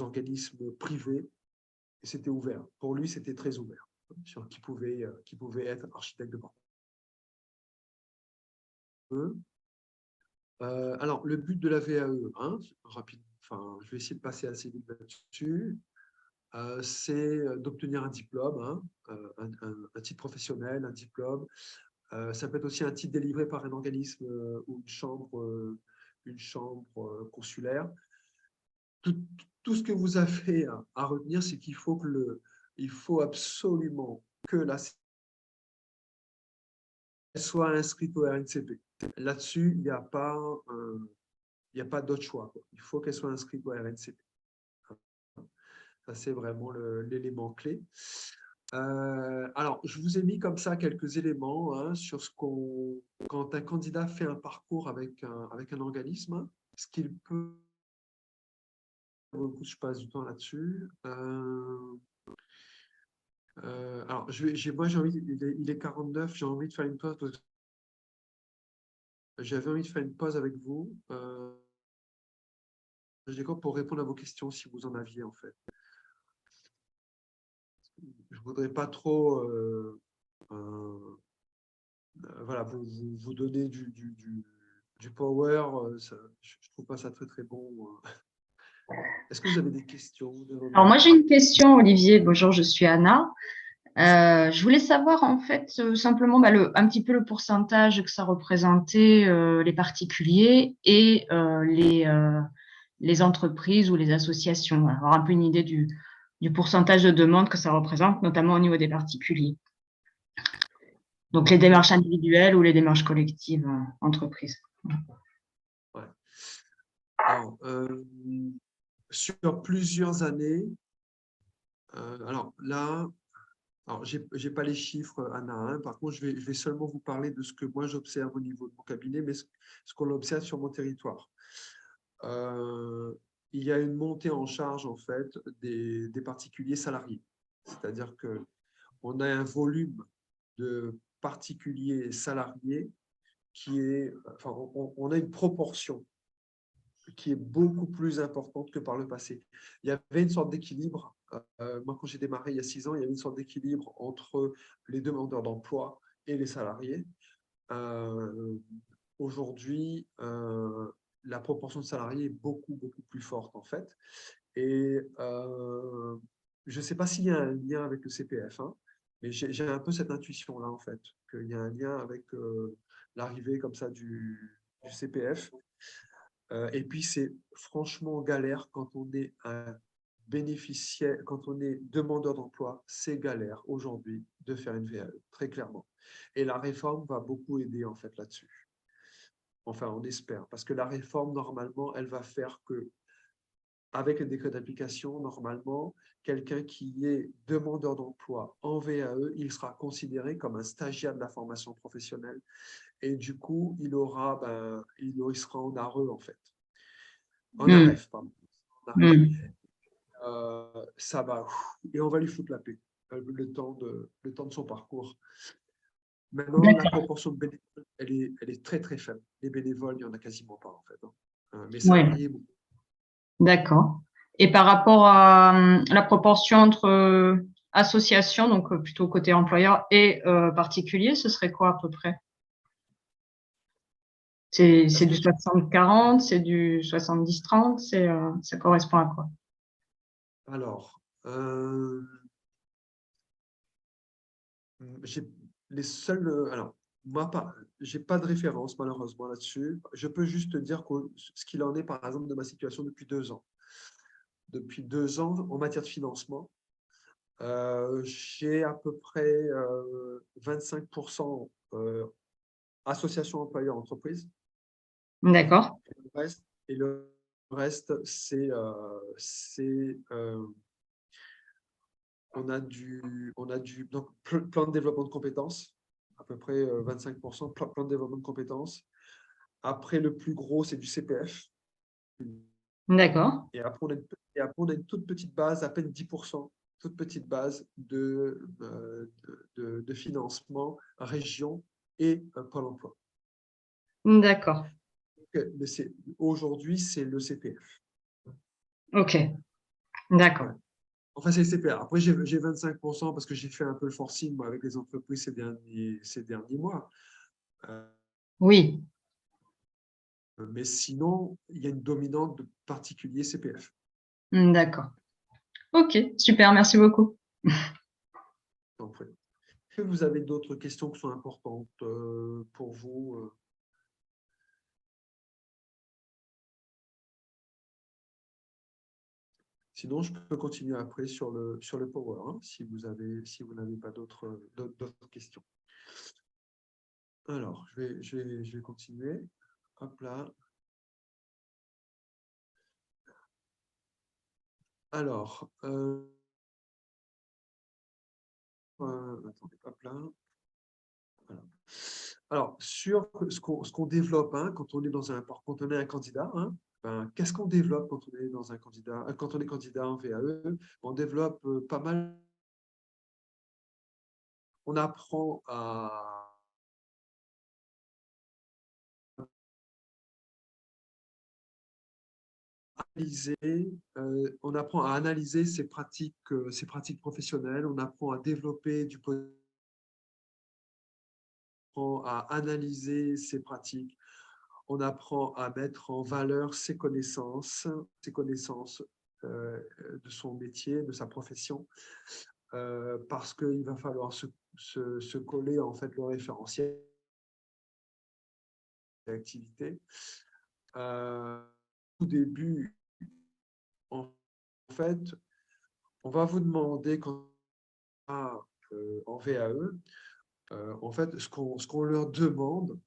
organismes privés, et c'était ouvert. Pour lui, c'était très ouvert, sur qui pouvait être architecte de parcours. Alors, le but de la VAE, hein, rapide, je vais essayer de passer assez vite là-dessus, c'est d'obtenir un diplôme, hein, un titre professionnel, un diplôme. Ça peut être aussi un titre délivré par un organisme ou une chambre consulaire. Tout ce que vous avez à retenir, c'est qu'il faut absolument que la soit inscrite au RNCP. Là-dessus, il n'y a pas d'autre choix. Il faut qu'elle soit inscrite au RNCP. Ça, c'est vraiment l'élément clé. Alors, je vous ai mis comme ça quelques éléments hein, sur quand un candidat fait un parcours avec un organisme, ce qu'il peut... Je passe du temps là-dessus. Alors, moi, j'ai envie, il est 49, j'ai envie de faire une pause. J'avais envie de faire une pause avec vous. Pour répondre à vos questions, si vous en aviez, en fait. Je ne voudrais pas trop voilà, vous donner du power. Je ne trouve pas ça très, très bon. Est-ce que vous avez des questions? Alors, moi, j'ai une question, Olivier. Bonjour, je suis Anna. Je voulais savoir en fait simplement un petit peu le pourcentage que ça représentait les particuliers et les entreprises ou les associations. Avoir un peu une idée du pourcentage de demandes que ça représente, notamment au niveau des particuliers. Donc les démarches individuelles ou les démarches collectives entreprises. Ouais. Alors, sur plusieurs années, alors là, je n'ai pas les chiffres un à un. Par contre, je vais seulement vous parler de ce que moi j'observe au niveau de mon cabinet, mais ce qu'on observe sur mon territoire. Il y a une montée en charge en fait des particuliers salariés. C'est-à-dire qu'on a un volume de particuliers salariés qui est, enfin, on a une proportion qui est beaucoup plus importante que par le passé. Il y avait une sorte d'équilibre. Moi, quand j'ai démarré il y a 6 ans, il y avait une sorte d'équilibre entre les demandeurs d'emploi et les salariés. Aujourd'hui, la proportion de salariés est beaucoup plus forte, en fait. Et je ne sais pas s'il y a un lien avec le CPF, hein, mais j'ai un peu cette intuition-là, en fait, qu'il y a un lien avec l'arrivée comme ça du CPF. Et puis, c'est franchement galère quand on est un bénéficiaire, quand on est demandeur d'emploi, c'est galère aujourd'hui de faire une VAE, très clairement. Et la réforme va beaucoup aider, en fait, là-dessus. Enfin, on espère, parce que la réforme, normalement, elle va faire que, avec le décret d'application, normalement, quelqu'un qui est demandeur d'emploi en VAE, il sera considéré comme un stagiaire de la formation professionnelle. Et du coup, il sera en ARE, en fait. En AREF, pardon. En AREF. Ça va, et on va lui foutre la paix le temps de son parcours. Maintenant, la proportion de bénévoles, elle est très faible. Les bénévoles, il n'y en a quasiment pas, en fait. Mais salariés, beaucoup. D'accord. Et par rapport à la proportion entre associations, donc plutôt côté employeur, et particulier, ce serait quoi à peu près? C'est du 60-40, c'est du 70-30, ça correspond à quoi? Alors, moi, je n'ai pas de référence malheureusement là-dessus. Je peux juste te dire ce qu'il en est, par exemple, de ma situation depuis 2 ans. Depuis 2 ans, en matière de financement, j'ai à peu près 25% association employeur-entreprise. D'accord. Et le reste, on a du donc, plan de développement de compétences, à peu près 25%, plan de développement de compétences. Après, le plus gros, c'est du CPF. D'accord. Et après, on a une toute petite base, à peine 10%, toute petite base de financement région et Pôle emploi. D'accord. Aujourd'hui, c'est le CPF. OK. D'accord. Ouais. Enfin, c'est le CPF. Après, j'ai 25% parce que j'ai fait un peu le forcing moi, avec les entreprises ces derniers mois. Oui. Mais sinon, il y a une dominante de particuliers CPF. D'accord. OK, super, merci beaucoup. Est-ce que vous avez d'autres questions qui sont importantes pour vous? Sinon, je peux continuer après sur le Power, hein, si vous n'avez pas d'autres questions. Alors, je vais continuer. Hop là. Alors, attendez, hop là. Voilà. Alors, sur ce qu'on développe, hein, quand on est un candidat, hein, qu'est-ce qu'on développe quand on est quand on est candidat en VAE? On développe pas mal. On apprend à analyser ses pratiques professionnelles, on apprend à développer à analyser ses pratiques, on apprend à mettre en valeur ses connaissances de son métier, de sa profession. parce qu'il va falloir se coller en fait le référentiel d'activité. Au début, en fait, on va vous demander en VAE, en fait, ce qu'on leur demande,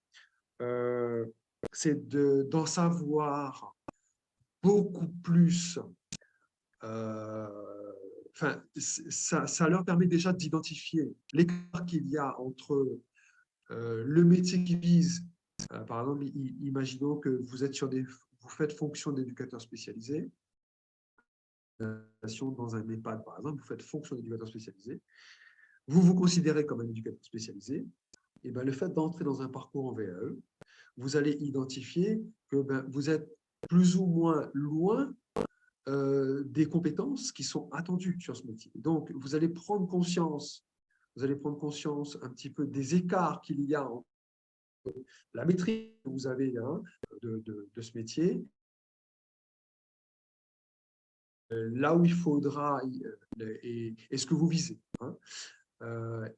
c'est d'en savoir beaucoup plus. Enfin, ça leur permet déjà d'identifier l'écart qu'il y a entre le métier qu'ils visent. Par exemple, imaginons que vous êtes vous faites fonction d'éducateur spécialisé. Dans un EHPAD, par exemple, vous faites fonction d'éducateur spécialisé. Vous vous considérez comme un éducateur spécialisé. Et ben, le fait d'entrer dans un parcours en VAE, vous allez identifier que vous êtes plus ou moins loin des compétences qui sont attendues sur ce métier. Donc, vous allez prendre conscience un petit peu des écarts qu'il y a entre la maîtrise que vous avez de ce métier, là où il faudra et ce que vous visez.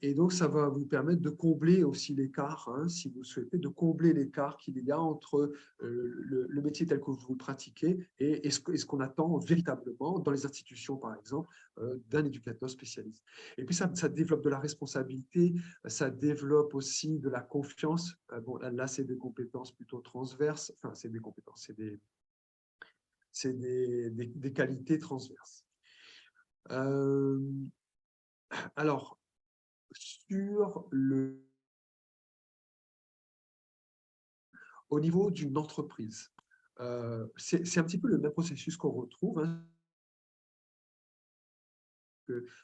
Et donc, ça va vous permettre de combler aussi l'écart, si vous souhaitez, de combler l'écart qu'il y a entre le métier tel que vous le pratiquez et ce qu'on attend véritablement dans les institutions, par exemple, d'un éducateur spécialiste. Et puis, ça développe de la responsabilité, ça développe aussi de la confiance. Bon, là c'est des compétences plutôt transverses, enfin, c'est des compétences, c'est des qualités transverses. Alors, au niveau d'une entreprise, c'est un petit peu le même processus qu'on retrouve.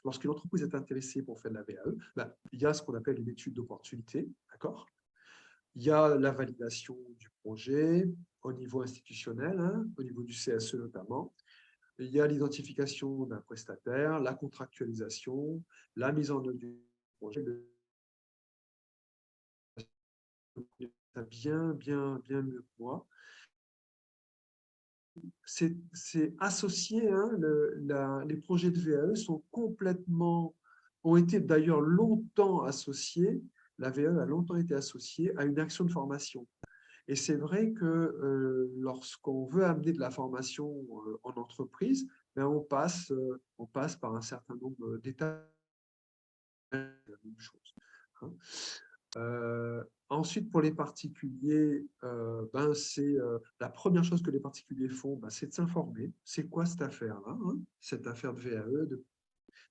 Lorsqu'une entreprise est intéressée pour faire de la VAE, il y a ce qu'on appelle une étude d'opportunité, d'accord? Il y a la validation du projet au niveau institutionnel, au niveau du CSE notamment. Il y a l'identification d'un prestataire, la contractualisation, la mise en œuvre du projet, bien mieux que moi. C'est associé, les projets de VAE ont été d'ailleurs longtemps associés, la VAE a longtemps été associée à une action de formation. Et c'est vrai que lorsqu'on veut amener de la formation en entreprise, on passe par un certain nombre d'étapes. Ensuite, pour les particuliers, la première chose que les particuliers font, c'est de s'informer. C'est quoi cette affaire-là, cette affaire de VAE?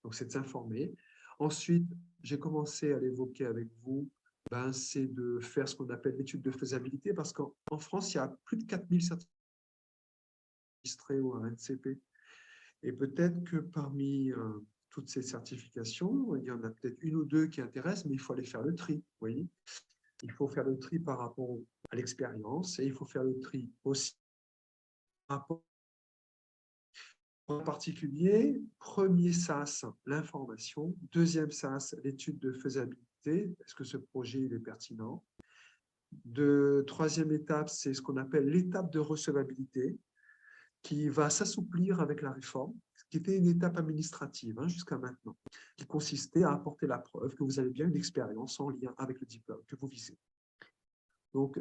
Donc, c'est de s'informer. Ensuite, j'ai commencé à l'évoquer avec vous, c'est de faire ce qu'on appelle l'étude de faisabilité, parce qu'en France, il y a plus de 4000 certificats enregistrés au RNCP. Et peut-être que parmi toutes ces certifications, il y en a peut-être une ou deux qui intéressent, mais il faut aller faire le tri, vous voyez. Il faut faire le tri par rapport à l'expérience et il faut faire le tri aussi par rapport en particulier. Premier SAS, l'information. Deuxième SAS, l'étude de faisabilité. Est-ce que ce projet est pertinent? Troisième étape, c'est ce qu'on appelle l'étape de recevabilité qui va s'assouplir avec la réforme, qui était une étape administrative jusqu'à maintenant, qui consistait à apporter la preuve que vous avez bien une expérience en lien avec le diplôme que vous visez. Donc,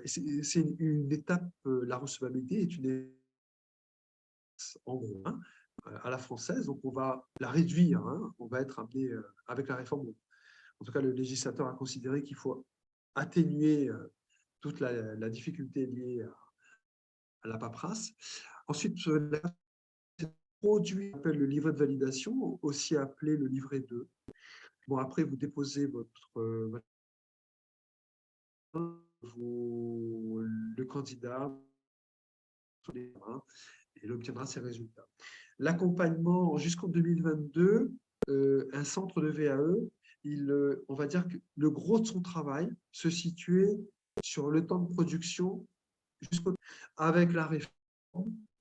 c'est une étape, la recevabilité est une étape en gros à la française, donc on va la réduire, on va être amené avec la réforme. En tout cas, le législateur a considéré qu'il faut atténuer toute la difficulté liée à la paperasse. Ensuite, produit appelle le livret de validation, aussi appelé le livret 2. Bon, après, vous déposez le candidat et il obtiendra ses résultats. L'accompagnement, jusqu'en 2022, un centre de VAE, on va dire que le gros de son travail se situait sur le temps de production avec la réforme.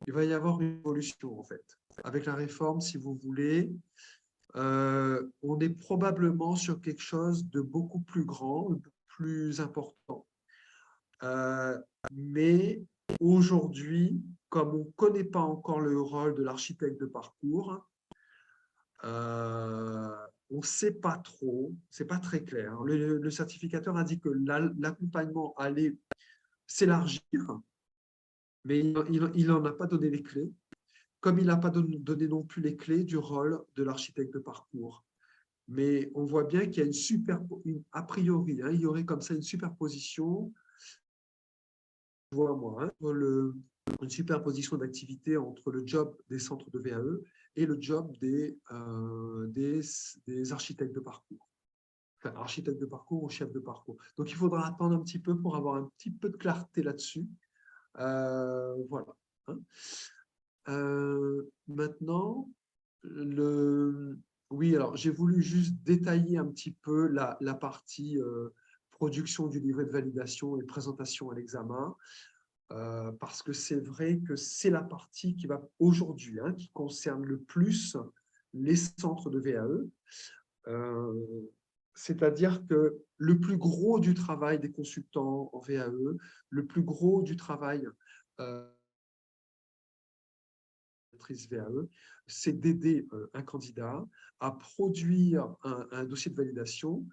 Il va y avoir une évolution, en fait. Avec la réforme, si vous voulez, on est probablement sur quelque chose de beaucoup plus grand, plus important. Mais aujourd'hui, comme on ne connaît pas encore le rôle de l'architecte de parcours, On ne sait pas trop, c'est pas très clair. Le certificateur a dit que l'accompagnement allait s'élargir, mais il n'en a pas donné les clés, comme il n'a pas donné non plus les clés du rôle de l'architecte de parcours. Mais on voit bien qu'il y a a priori, hein, il y aurait comme ça une superposition, je vois moi, hein, une superposition d'activités entre le job des centres de VAE et le job des architectes de parcours. Enfin, architecte de parcours ou chef de parcours. Donc, il faudra attendre un petit peu pour avoir un petit peu de clarté là-dessus. Voilà. Hein. Maintenant, oui, alors j'ai voulu juste détailler un petit peu la partie production du livret de validation et présentation à l'examen, parce que c'est vrai que c'est la partie qui va aujourd'hui, hein, qui concerne le plus les centres de VAE. C'est-à-dire que le plus gros du travail des consultants en VAE, le plus gros du travail VAE, c'est d'aider un candidat à produire un dossier de validation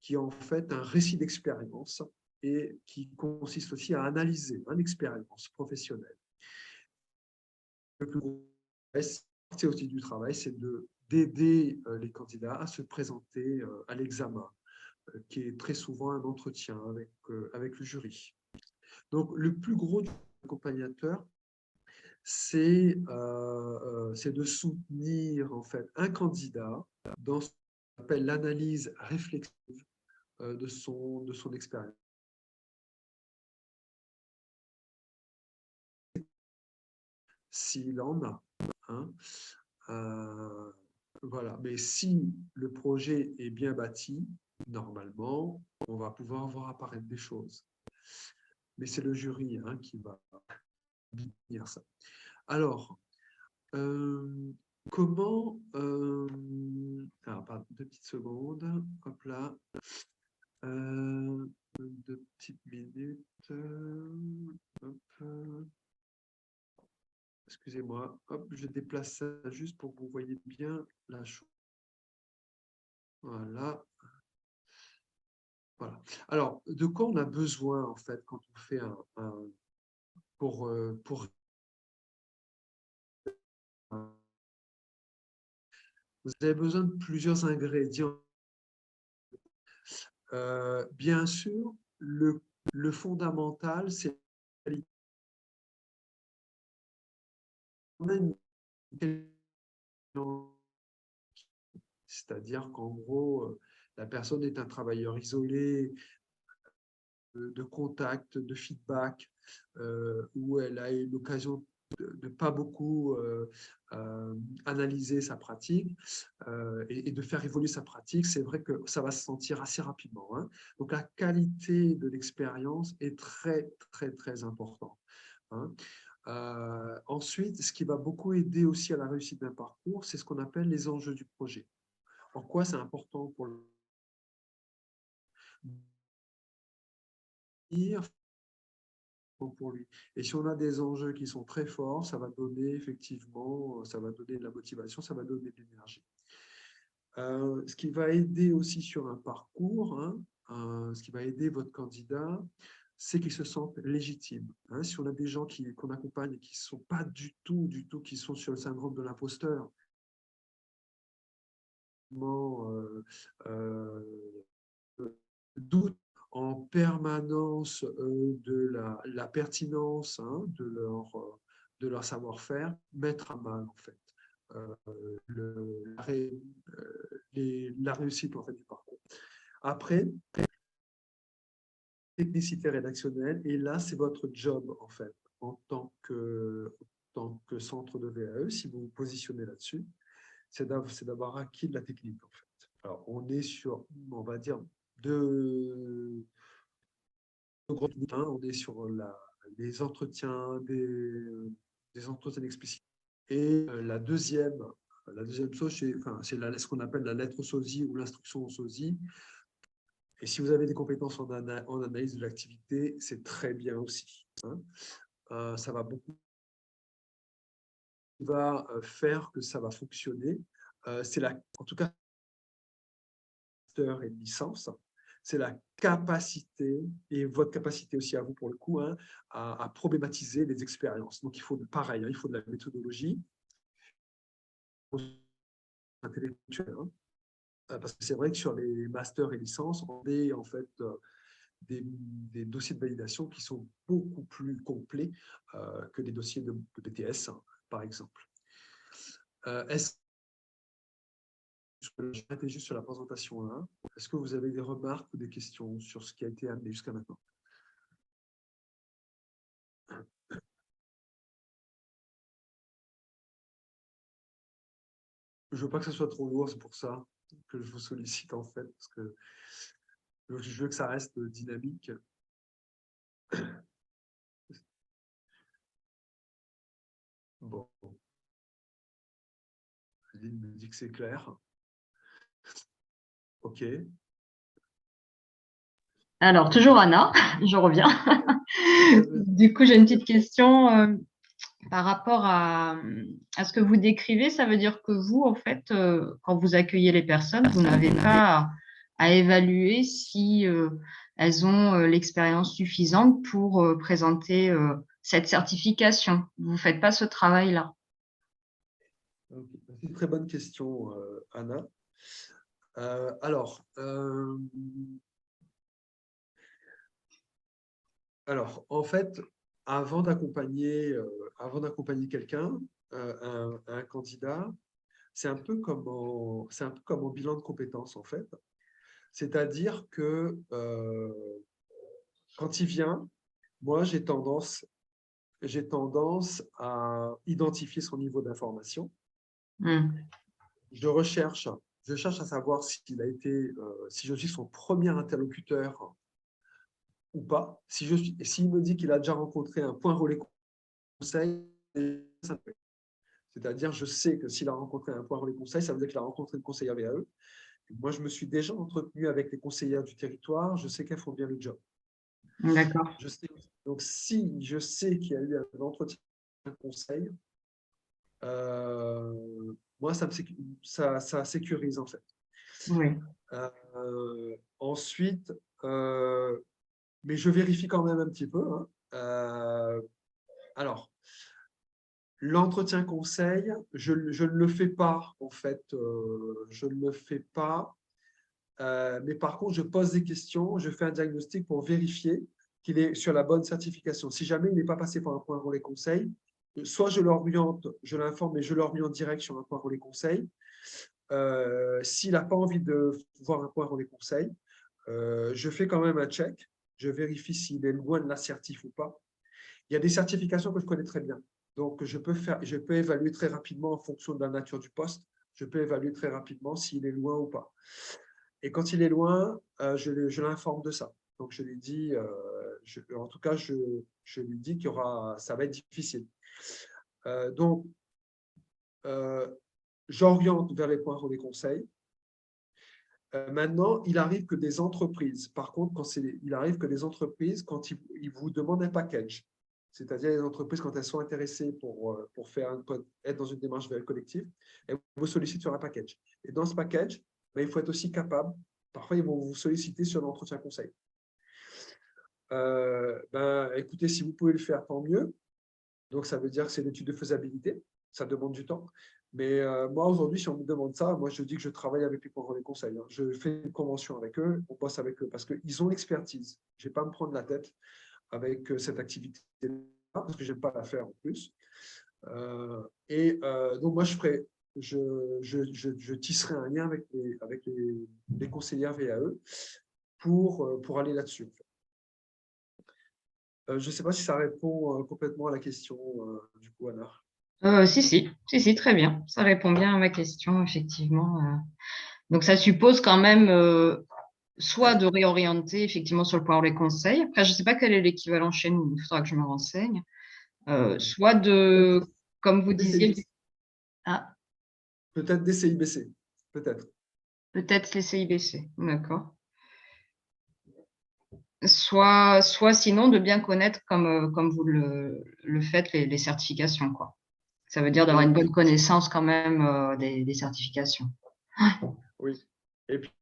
qui est en fait un récit d'expérience et qui consiste aussi à analyser une expérience professionnelle. Le plus gros c'est aussi du travail, c'est d'aider les candidats à se présenter à l'examen, qui est très souvent un entretien avec le jury. Donc, le plus gros du accompagnateur, c'est de soutenir en fait un candidat dans ce qu'on appelle l'analyse réflexive de son expérience. S'il en a. Hein. Voilà. Mais si le projet est bien bâti, normalement, on va pouvoir voir apparaître des choses. Mais c'est le jury, hein, qui va dire ça. Alors, comment... alors, pardon, 2 petites secondes. Hop là. 2 petites minutes. Hop. Excusez-moi. Hop, je déplace ça juste pour que vous voyez bien la chose. Voilà. Voilà. Alors, de quoi on a besoin, en fait, quand on fait pour vous avez besoin de plusieurs ingrédients. Bien sûr, le fondamental, c'est c'est-à-dire qu'en gros, la personne est un travailleur isolé, de contact, de feedback, où elle a eu l'occasion de pas beaucoup analyser sa pratique et de faire évoluer sa pratique, c'est vrai que ça va se sentir assez rapidement. Hein. Donc, la qualité de l'expérience est très, très, très importante. Hein. Ensuite, ce qui va beaucoup aider aussi à la réussite d'un parcours, c'est ce qu'on appelle les enjeux du projet. En quoi c'est important pour lui. Et si on a des enjeux qui sont très forts, ça va donner effectivement, ça va donner de la motivation, ça va donner de l'énergie. Ce qui va aider aussi sur un parcours, hein, ce qui va aider votre candidat, c'est qu'ils se sentent légitimes. Hein. Si on a des gens qu'on accompagne et qui ne sont pas du tout, qui sont sur le syndrome de l'imposteur, doute en permanence de la pertinence, hein, de leur savoir-faire, mettre à mal en fait la réussite en fait, du parcours. Après, technicité rédactionnelle, et là c'est votre job en fait en tant que centre de VAE, si vous vous positionnez là-dessus, c'est d'avoir acquis de la technique en fait. Alors on est sur, on va dire, on est sur les entretiens, des entretiens explicites. Et la deuxième chose, c'est ce qu'on appelle la lettre sosie ou l'instruction sosie. Et si vous avez des compétences en analyse de l'activité, c'est très bien aussi. Hein. Ça va beaucoup faire que ça va fonctionner. en tout cas, master et licence, c'est la capacité, et votre capacité aussi à vous pour le coup, hein, à problématiser les expériences. Donc, il faut pareil, hein, il faut de la méthodologie intellectuelle. Hein, parce que c'est vrai que sur les masters et licences, on est en fait des dossiers de validation qui sont beaucoup plus complets que des dossiers de BTS, hein, par exemple. Est-ce que j'étais juste sur la présentation là? Est-ce que vous avez des remarques ou des questions sur ce qui a été amené jusqu'à maintenant? Je veux pas que ce soit trop lourd, c'est pour ça que je vous sollicite en fait, parce que je veux que ça reste dynamique. Bon, Aline me dit que c'est clair. Ok. Alors, toujours Anna, je reviens. Du coup, j'ai une petite question par rapport à ce que vous décrivez. Ça veut dire que vous, en fait, quand vous accueillez les personnes, vous n'avez pas à évaluer si elles ont l'expérience suffisante pour présenter cette certification. Vous ne faites pas ce travail-là. Okay. C'est une très bonne question, Anna. En fait, avant d'accompagner quelqu'un, un candidat, c'est un peu comme en bilan de compétences, en fait. C'est-à-dire que quand il vient, moi, j'ai tendance à identifier son niveau d'information. Je cherche à savoir s'il a été, si je suis son premier interlocuteur ou pas. S'il me dit qu'il a déjà rencontré un point relais conseil, c'est-à-dire je sais que s'il a rencontré un point relais conseil, ça veut dire qu'il a rencontré une conseillère VAE. Moi, je me suis déjà entretenu avec les conseillères du territoire, je sais qu'elles font bien le job. D'accord. Donc, si je sais qu'il y a eu un entretien conseil, moi, ça sécurise en fait. Oui. Ensuite, mais je vérifie quand même un petit peu. Hein. Alors, l'entretien conseil, je ne le fais pas, en fait. Je ne le fais pas. Mais par contre, je pose des questions, je fais un diagnostic pour vérifier qu'il est sur la bonne certification. Si jamais il n'est pas passé par un point relais conseil, soit je l'oriente, je l'informe, mais je l'oriente direct sur un point relais conseil. S'il n'a pas envie de voir un point relais conseil, je fais quand même un check. Je vérifie s'il est loin de l'assertif ou pas. Il y a des certifications que je connais très bien. Donc, je peux évaluer très rapidement en fonction de la nature du poste. Je peux évaluer très rapidement s'il est loin ou pas. Et quand il est loin, je l'informe de ça. Donc, je lui dis, en tout cas, je lui dis ça va être difficile. Donc, j'oriente vers les points relais conseils. Maintenant, il arrive que des entreprises, par contre, il arrive que des entreprises, quand ils vous demandent un package, c'est-à-dire les entreprises, quand elles sont intéressées pour être dans une démarche collective, elles vous sollicitent sur un package. Et dans ce package, il faut être aussi capable. Parfois, ils vont vous solliciter sur l'entretien conseil. Écoutez, si vous pouvez le faire, tant mieux. Donc, ça veut dire que c'est l'étude de faisabilité. Ça demande du temps. Mais moi, aujourd'hui, si on me demande ça, moi, je dis que je travaille avec les points relais conseils. Hein. Je fais une convention avec eux, on bosse avec eux parce qu'ils ont l'expertise. Je ne vais pas me prendre la tête avec cette activité-là parce que je n'aime pas la faire en plus. Donc, moi, je tisserai un lien avec les conseillères VAE pour aller là-dessus. Je ne sais pas si ça répond complètement à la question, du coup, Anna. Si, très bien. Ça répond bien à ma question, effectivement. Donc, ça suppose quand même soit de réorienter effectivement sur le point relais conseil. Après, je ne sais pas quel est l'équivalent chez nous, il faudra que je me renseigne. Soit de, comme vous disiez, peut-être des CIBC, peut-être. Peut-être les CIBC, d'accord. Soit sinon de bien connaître, comme vous le faites, les certifications, quoi. Ça veut dire d'avoir une bonne connaissance quand même des certifications. Oui. Et puis,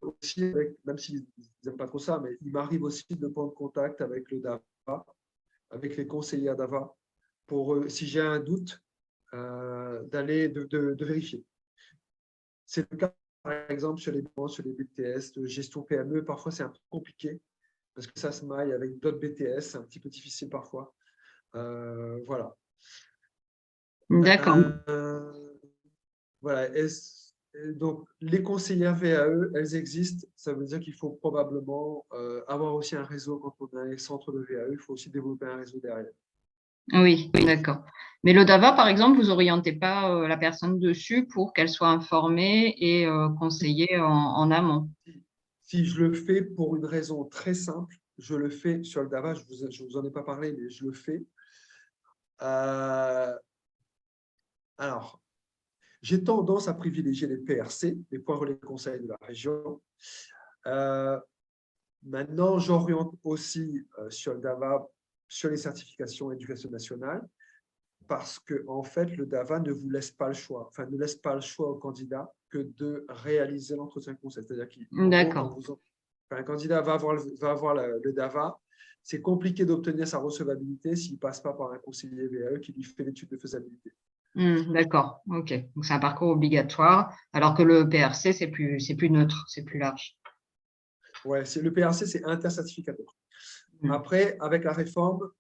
aussi, même s'ils n'aiment pas trop ça, mais il m'arrive aussi de prendre contact avec le DAVA, avec les conseillers DAVA, pour, si j'ai un doute, d'aller de vérifier. C'est le cas, par exemple, sur les BTS de gestion PME. Parfois, c'est un peu compliqué parce que ça se maille avec d'autres BTS. C'est un petit peu difficile parfois. Voilà. D'accord. Voilà. Donc, les conseillères VAE, elles existent. Ça veut dire qu'il faut probablement avoir aussi un réseau. Quand on a un centre de VAE, il faut aussi développer un réseau derrière. Oui, d'accord. Mais le DAVA, par exemple, vous orientez pas la personne dessus pour qu'elle soit informée et conseillée en amont. Si je le fais pour une raison très simple, je le fais sur le DAVA, je vous en ai pas parlé, mais je le fais. Alors, j'ai tendance à privilégier les PRC, les points relais de conseil de la région. Maintenant, j'oriente aussi sur le DAVA, sur les certifications éducation nationale, parce que en fait, le DAVA ne vous laisse pas le choix, enfin, ne laisse pas le choix au candidat que de réaliser l'entretien conseil. C'est-à-dire qu'un candidat va avoir le DAVA, c'est compliqué d'obtenir sa recevabilité s'il ne passe pas par un conseiller VAE qui lui fait l'étude de faisabilité. D'accord, ok. Donc c'est un parcours obligatoire, alors que le PRC, c'est plus neutre, c'est plus large. Ouais, le PRC, c'est intercertificateur. Après, avec la réforme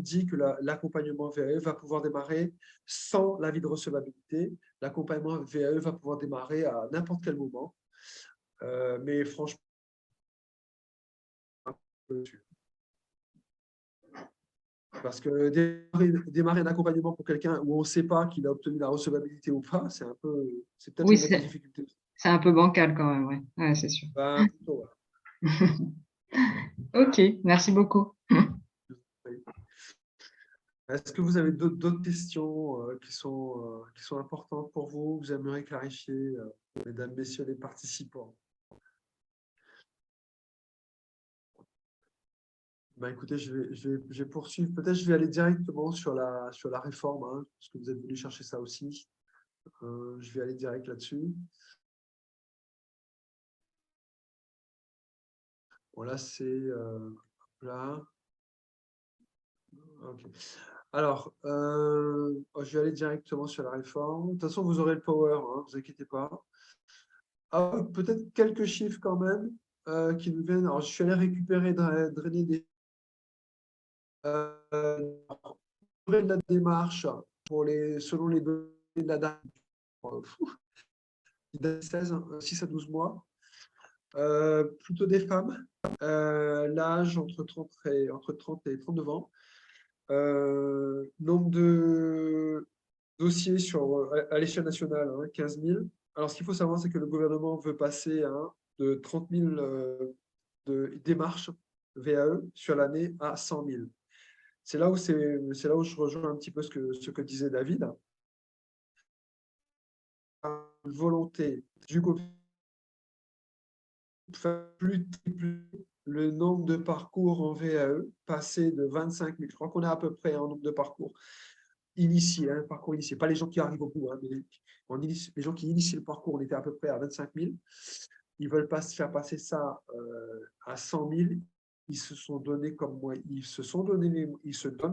dit que l'accompagnement VAE va pouvoir démarrer sans l'avis de recevabilité. L'accompagnement VAE va pouvoir démarrer à n'importe quel moment. Mais franchement, parce que démarrer un accompagnement pour quelqu'un où on ne sait pas qu'il a obtenu la recevabilité ou pas, c'est peut-être Oui, le mettre en difficulté. c'est un peu bancal quand même, oui. Ouais, c'est sûr. Ben, plutôt, ouais. Ok, merci beaucoup. Est-ce que vous avez d'autres questions qui sont importantes pour vous, vous aimeriez clarifier, mesdames, messieurs les participants? Ben, écoutez, je vais poursuivre. Peut-être je vais aller directement sur la réforme, hein, parce que vous êtes venu chercher ça aussi. Je vais aller direct là-dessus. Voilà, c'est là. Ok. Alors, je vais aller directement sur la réforme. De toute façon, vous aurez le power, hein, ne vous inquiétez pas. Peut-être quelques chiffres quand même qui nous viennent. Alors, je suis allé récupérer, drainer des. De la démarche selon les données de la date, 6 à 12 mois. Plutôt des femmes, l'âge entre 30 et 39 ans. Nombre de dossiers à l'échelle nationale, 15 000. Alors, ce qu'il faut savoir, c'est que le gouvernement veut passer de 30 000 de démarches VAE sur l'année à 100 000. C'est là où je rejoins un petit peu ce que disait David. Une volonté du gouvernement de faire plus le nombre de parcours en VAE, passer de 25 000. Je crois qu'on est à peu près en nombre de parcours initiés, parcours initié, pas les gens qui arrivent au bout, mais les gens qui initient le parcours, on était à peu près à 25 000. Ils veulent pas se faire passer ça à 100 000. Ils se donnent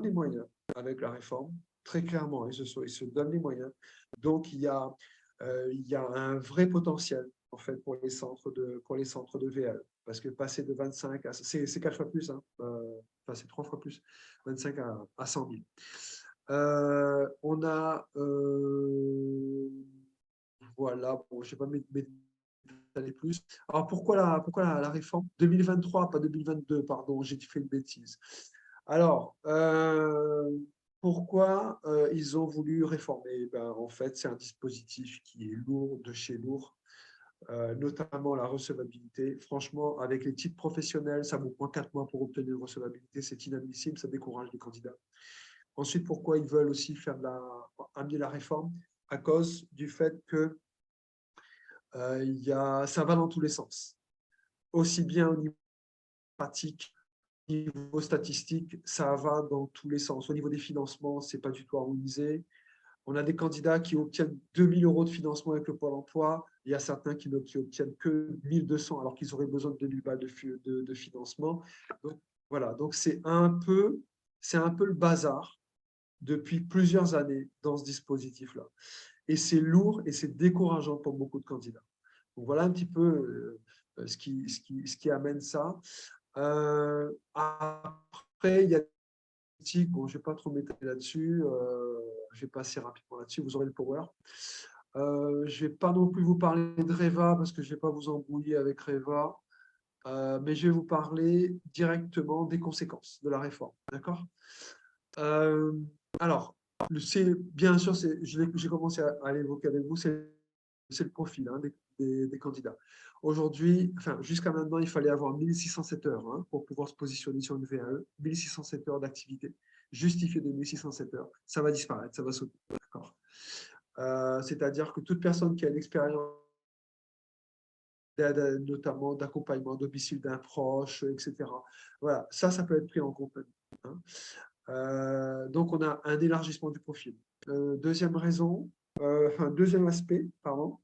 les moyens avec la réforme, très clairement, ils se donnent les moyens. Donc, il y a un vrai potentiel en fait pour les centres de VAE, parce que passer de 25 à c'est 4 fois plus, enfin c'est 3 fois plus, 25 à 100 000. On a voilà, bon, je ne vais pas m'étaler plus. Alors pourquoi la réforme 2023, pas 2022, pardon, j'ai fait une bêtise. Alors, pourquoi ils ont voulu réformer? En fait, c'est un dispositif qui est lourd de chez lourd, notamment la recevabilité. Franchement, avec les titres professionnels, ça vous prend 4 mois pour obtenir une recevabilité, c'est inadmissible, ça décourage les candidats. Ensuite, pourquoi ils veulent aussi amener la réforme? À cause du fait que ça va dans tous les sens. Aussi bien au niveau pratique niveau statistique, ça va dans tous les sens. Au niveau des financements, ce n'est pas du tout harmonisé. On a des candidats qui obtiennent 2 000 € de financement avec le Pôle emploi. Il y a certains qui obtiennent que 1 200 alors qu'ils auraient besoin de 2 000 balles de financement. Donc, voilà, donc c'est un peu le bazar depuis plusieurs années dans ce dispositif-là. Et c'est lourd et c'est décourageant pour beaucoup de candidats. Donc voilà un petit peu ce qui amène ça. Après, il y a bon, je ne vais pas trop m'étaler là-dessus, je vais passer rapidement là-dessus, vous aurez le power. Je ne vais pas non plus vous parler de Reva parce que je ne vais pas vous embrouiller avec Reva, mais je vais vous parler directement des conséquences de la réforme. D'accord? Alors, bien sûr, j'ai commencé à l'évoquer avec vous, c'est le profil hein, des candidats. Aujourd'hui, enfin, jusqu'à maintenant, il fallait avoir 1607 heures hein, pour pouvoir se positionner sur une VAE, 1607 heures d'activité, justifié de 1607 heures. Ça va disparaître, ça va sauter. D'accord. C'est-à-dire que toute personne qui a une expérience notamment d'accompagnement domicile d'un proche, etc. Voilà, ça peut être pris en compte. Hein. Donc, on a un élargissement du profil. Deuxième aspect, pardon.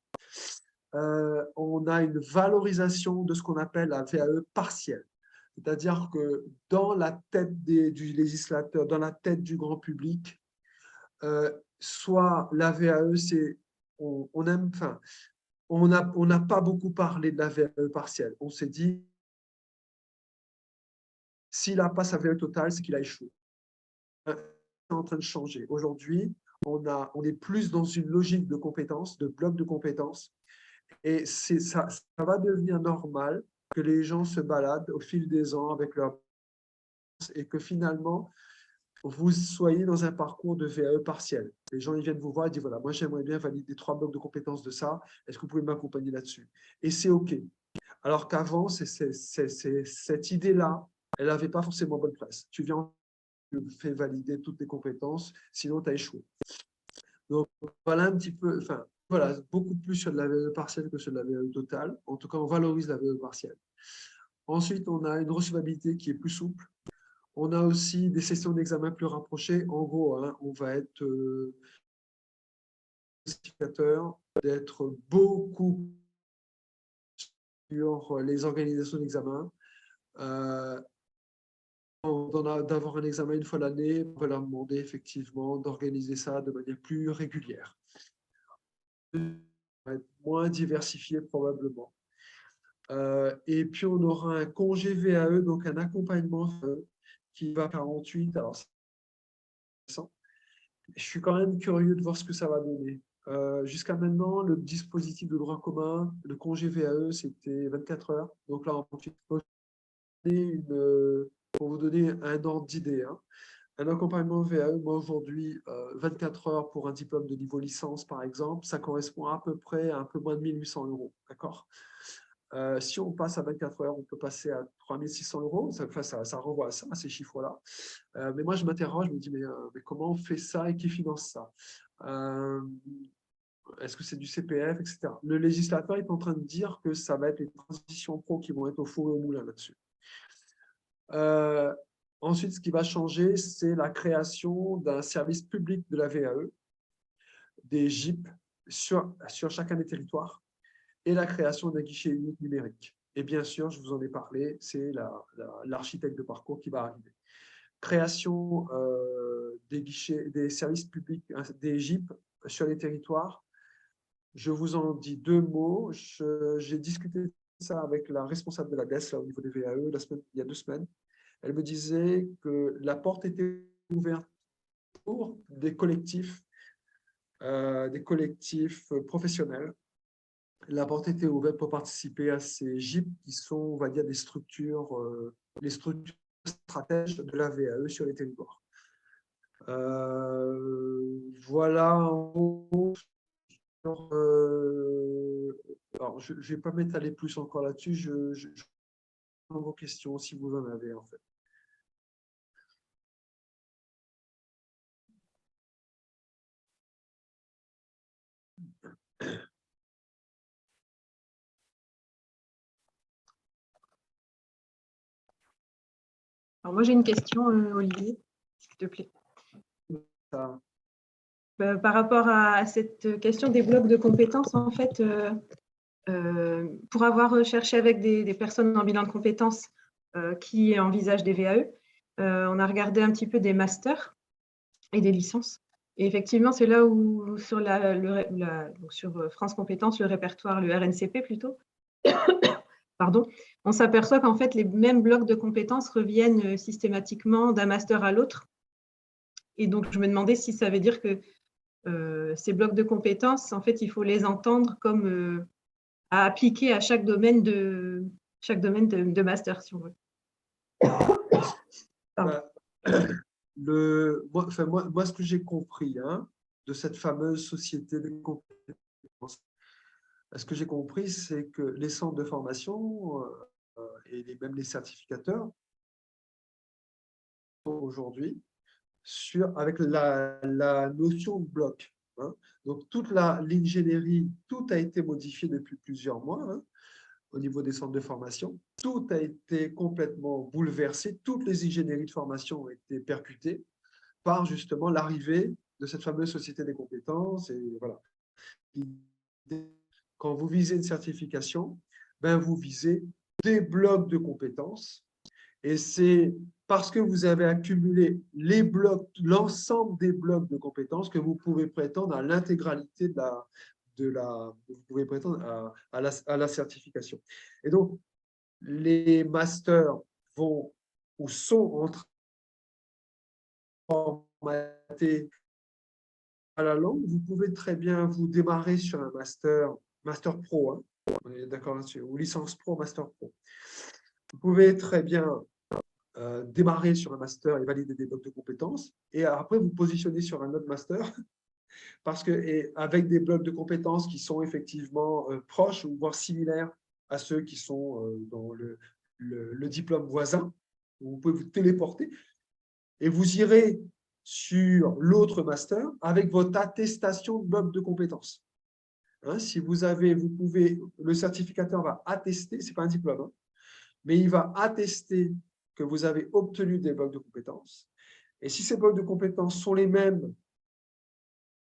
On a une valorisation de ce qu'on appelle la VAE partielle. C'est-à-dire que dans la tête du législateur, dans la tête du grand public, soit la VAE, c'est on aime, enfin, on n'a pas beaucoup parlé de la VAE partielle. On s'est dit, s'il n'a pas sa VAE totale, c'est qu'il a échoué. C'est en train de changer. Aujourd'hui, on est plus dans une logique de compétences, de bloc de compétences, et ça va devenir normal que les gens se baladent au fil des ans avec leur et que finalement, vous soyez dans un parcours de VAE partiel. Les gens ils viennent vous voir et disent, voilà, moi j'aimerais bien valider 3 blocs de compétences de ça, est-ce que vous pouvez m'accompagner là-dessus? Et c'est OK. Alors qu'avant, cette idée-là, elle n'avait pas forcément bonne place. Tu viens, tu fais valider toutes tes compétences, sinon tu as échoué. Donc voilà un petit peu, enfin voilà, beaucoup plus sur de la VAE partielle que sur de la VAE totale. En tout cas, on valorise la VAE partielle. Ensuite, on a une recevabilité qui est plus souple. On a aussi des sessions d'examen plus rapprochées. En gros, hein, on va être d'être beaucoup sur les organisations d'examen. D'avoir un examen une fois l'année, on va leur demander effectivement d'organiser ça de manière plus régulière. Ça va être moins diversifié probablement. Et puis on aura un congé VAE, donc un accompagnement qui va à 48. Alors, je suis quand même curieux de voir ce que ça va donner. Jusqu'à maintenant, le dispositif de droit commun, le congé VAE, c'était 24 heures. Donc là, pour vous donner un ordre d'idée, hein, un accompagnement VAE, moi aujourd'hui, 24 heures pour un diplôme de niveau licence, par exemple, ça correspond à peu près à un peu moins de 1 800 €. D'accord. Si on passe à 24 heures, on peut passer à 3 600 €. Ça renvoie à ça, à ces chiffres-là. Mais moi, je m'interroge, je me dis, mais comment on fait ça et qui finance ça? Est-ce que c'est du CPF, etc. Le législateur est en train de dire que ça va être les transitions pro qui vont être au four et au moulin là-dessus. Ensuite, ce qui va changer, c'est la création d'un service public de la VAE, des GIP sur chacun des territoires, et la création d'un guichet unique numérique. Et bien sûr, je vous en ai parlé, c'est l'architecte de parcours qui va arriver. Création des guichets, des services publics, des GIP sur les territoires. Je vous en dis 2 mots. J'ai discuté de ça avec la responsable de la DES là, au niveau des VAE il y a 2 semaines. Elle me disait que la porte était ouverte pour des collectifs professionnels. La porte était ouverte pour participer à ces GIP qui sont, on va dire, les structures stratèges de la VAE sur les territoires. Voilà en gros. Alors, je ne vais pas m'étaler plus encore là-dessus. Je prends vos questions si vous en avez en fait. Alors moi, j'ai une question, Olivier, s'il te plaît. Ça, Par rapport à cette question des blocs de compétences, en fait, pour avoir cherché avec des personnes en bilan de compétences qui envisagent des VAE, on a regardé un petit peu des masters et des licences. Et effectivement, c'est là où, sur, donc sur France Compétences, le répertoire, le RNCP plutôt, pardon, on s'aperçoit qu'en fait, les mêmes blocs de compétences reviennent systématiquement d'un master à l'autre. Et donc, je me demandais si ça veut dire que ces blocs de compétences, en fait, il faut les entendre comme à appliquer à chaque domaine de master, si on veut. bah, moi, ce que j'ai compris de cette fameuse société de compétences, ce que j'ai compris, c'est que les centres de formation et même les certificateurs aujourd'hui avec la notion de bloc. Donc, toute l'ingénierie, tout a été modifié depuis plusieurs mois au niveau des centres de formation. Tout a été complètement bouleversé. Toutes les ingénieries de formation ont été percutées par justement l'arrivée de cette fameuse société des compétences. Et voilà. Quand vous visez une certification, vous visez des blocs de compétences. Et c'est parce que vous avez accumulé les blocs, l'ensemble des blocs de compétences que vous pouvez prétendre à l'intégralité vous pouvez prétendre à la certification. Et donc, les masters vont ou sont en train de formater à la langue. Vous pouvez très bien vous démarrer sur un master pro, on est d'accord là-dessus, ou licence pro, master pro. Vous pouvez très bien démarrer sur un master et valider des blocs de compétences, et après vous positionner sur un autre master, avec des blocs de compétences qui sont effectivement proches ou voire similaires à ceux qui sont dans le diplôme voisin. Vous pouvez vous téléporter et vous irez sur l'autre master avec votre attestation de bloc de compétences. Si vous pouvez, le certificateur va attester, ce n'est pas un diplôme, mais il va attester que vous avez obtenu des blocs de compétences. Et si ces blocs de compétences sont les mêmes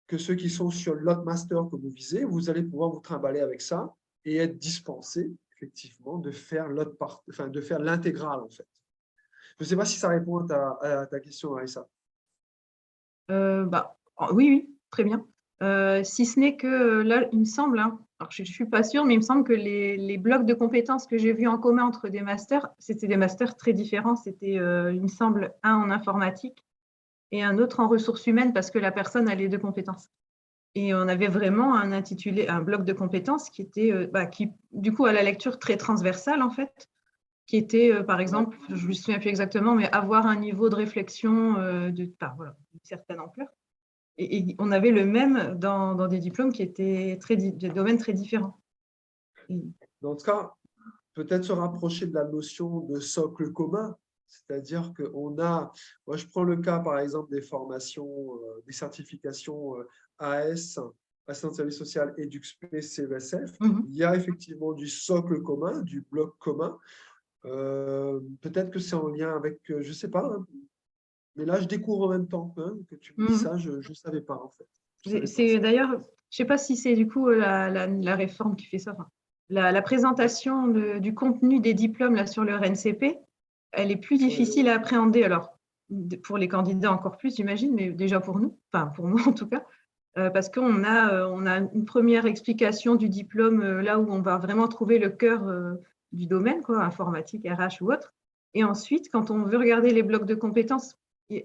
que ceux qui sont sur l'autre master que vous visez, vous allez pouvoir vous trimballer avec ça et être dispensé, effectivement, de faire l'intégrale, en fait. Je ne sais pas si ça répond à ta question, Arissa. Oui, très bien. Si ce n'est que là, il me semble, alors je ne suis pas sûre, mais il me semble que les blocs de compétences que j'ai vus en commun entre des masters, c'était des masters très différents. C'était, il me semble, un en informatique et un autre en ressources humaines parce que la personne a les deux compétences. Et on avait vraiment un bloc de compétences qui était, qui, du coup, à la lecture très transversale, en fait, qui était, par exemple, je ne me souviens plus exactement, mais avoir un niveau de réflexion d'une certaine ampleur. Et on avait le même dans des diplômes qui étaient des domaines très différents. Dans ce cas, peut-être se rapprocher de la notion de socle commun, c'est-à-dire qu'on a, moi je prends le cas par exemple des formations, des certifications AS, assistance de service social, EduxP, CESF, il y a effectivement du socle commun, du bloc commun. Peut-être que c'est en lien avec, je ne sais pas, mais là je découvre en même temps que tu me dis ça, je ne savais pas en fait. C'est d'ailleurs, je ne sais pas si c'est du coup la réforme qui fait ça. La présentation du contenu des diplômes là, sur le RNCP, elle est plus difficile à appréhender. Alors, pour les candidats encore plus, j'imagine, mais déjà pour nous, enfin pour moi en tout cas, parce qu'on a une première explication du diplôme là où on va vraiment trouver le cœur du domaine, quoi, informatique, RH ou autre. Et ensuite, quand on veut regarder les blocs de compétences,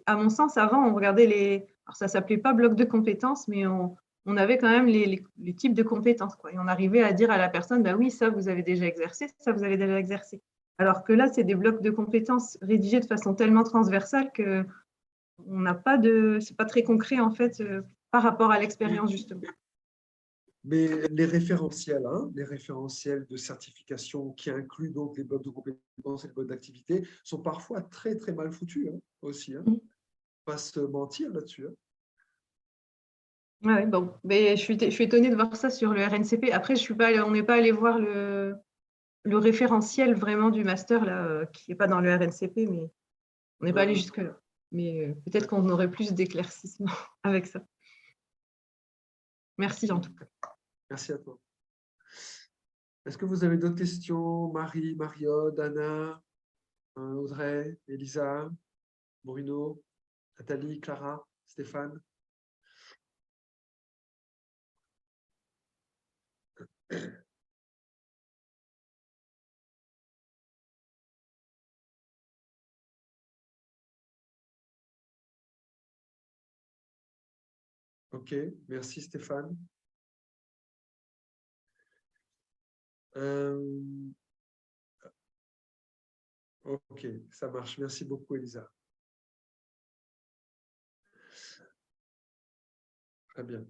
à mon sens, avant, on regardait alors ça ne s'appelait pas bloc de compétences, mais on avait quand même les types de compétences, quoi. Et on arrivait à dire à la personne, bah oui, ça, vous avez déjà exercé, ça, vous avez déjà exercé. Alors que là, c'est des blocs de compétences rédigés de façon tellement transversale que c'est pas très concret, en fait, par rapport à l'expérience, justement. Mais les référentiels de certification qui incluent donc les blocs de compétences et les blocs d'activité sont parfois très, très mal foutus aussi. On ne pas se mentir là-dessus. Ouais, bon. Mais je suis étonnée de voir ça sur le RNCP. Après, on n'est pas allé voir le référentiel vraiment du master là, qui n'est pas dans le RNCP, mais On n'est pas allé jusque-là. Mais peut-être qu'on aurait plus d'éclaircissement avec ça. Merci en tout cas. Merci à toi. Est-ce que vous avez d'autres questions? Marie, Mariode, Anna, Audrey, Elisa, Bruno, Nathalie, Clara, Stéphane? Ok, merci Stéphane. Ok, ça marche. Merci beaucoup, Elisa. Très bien.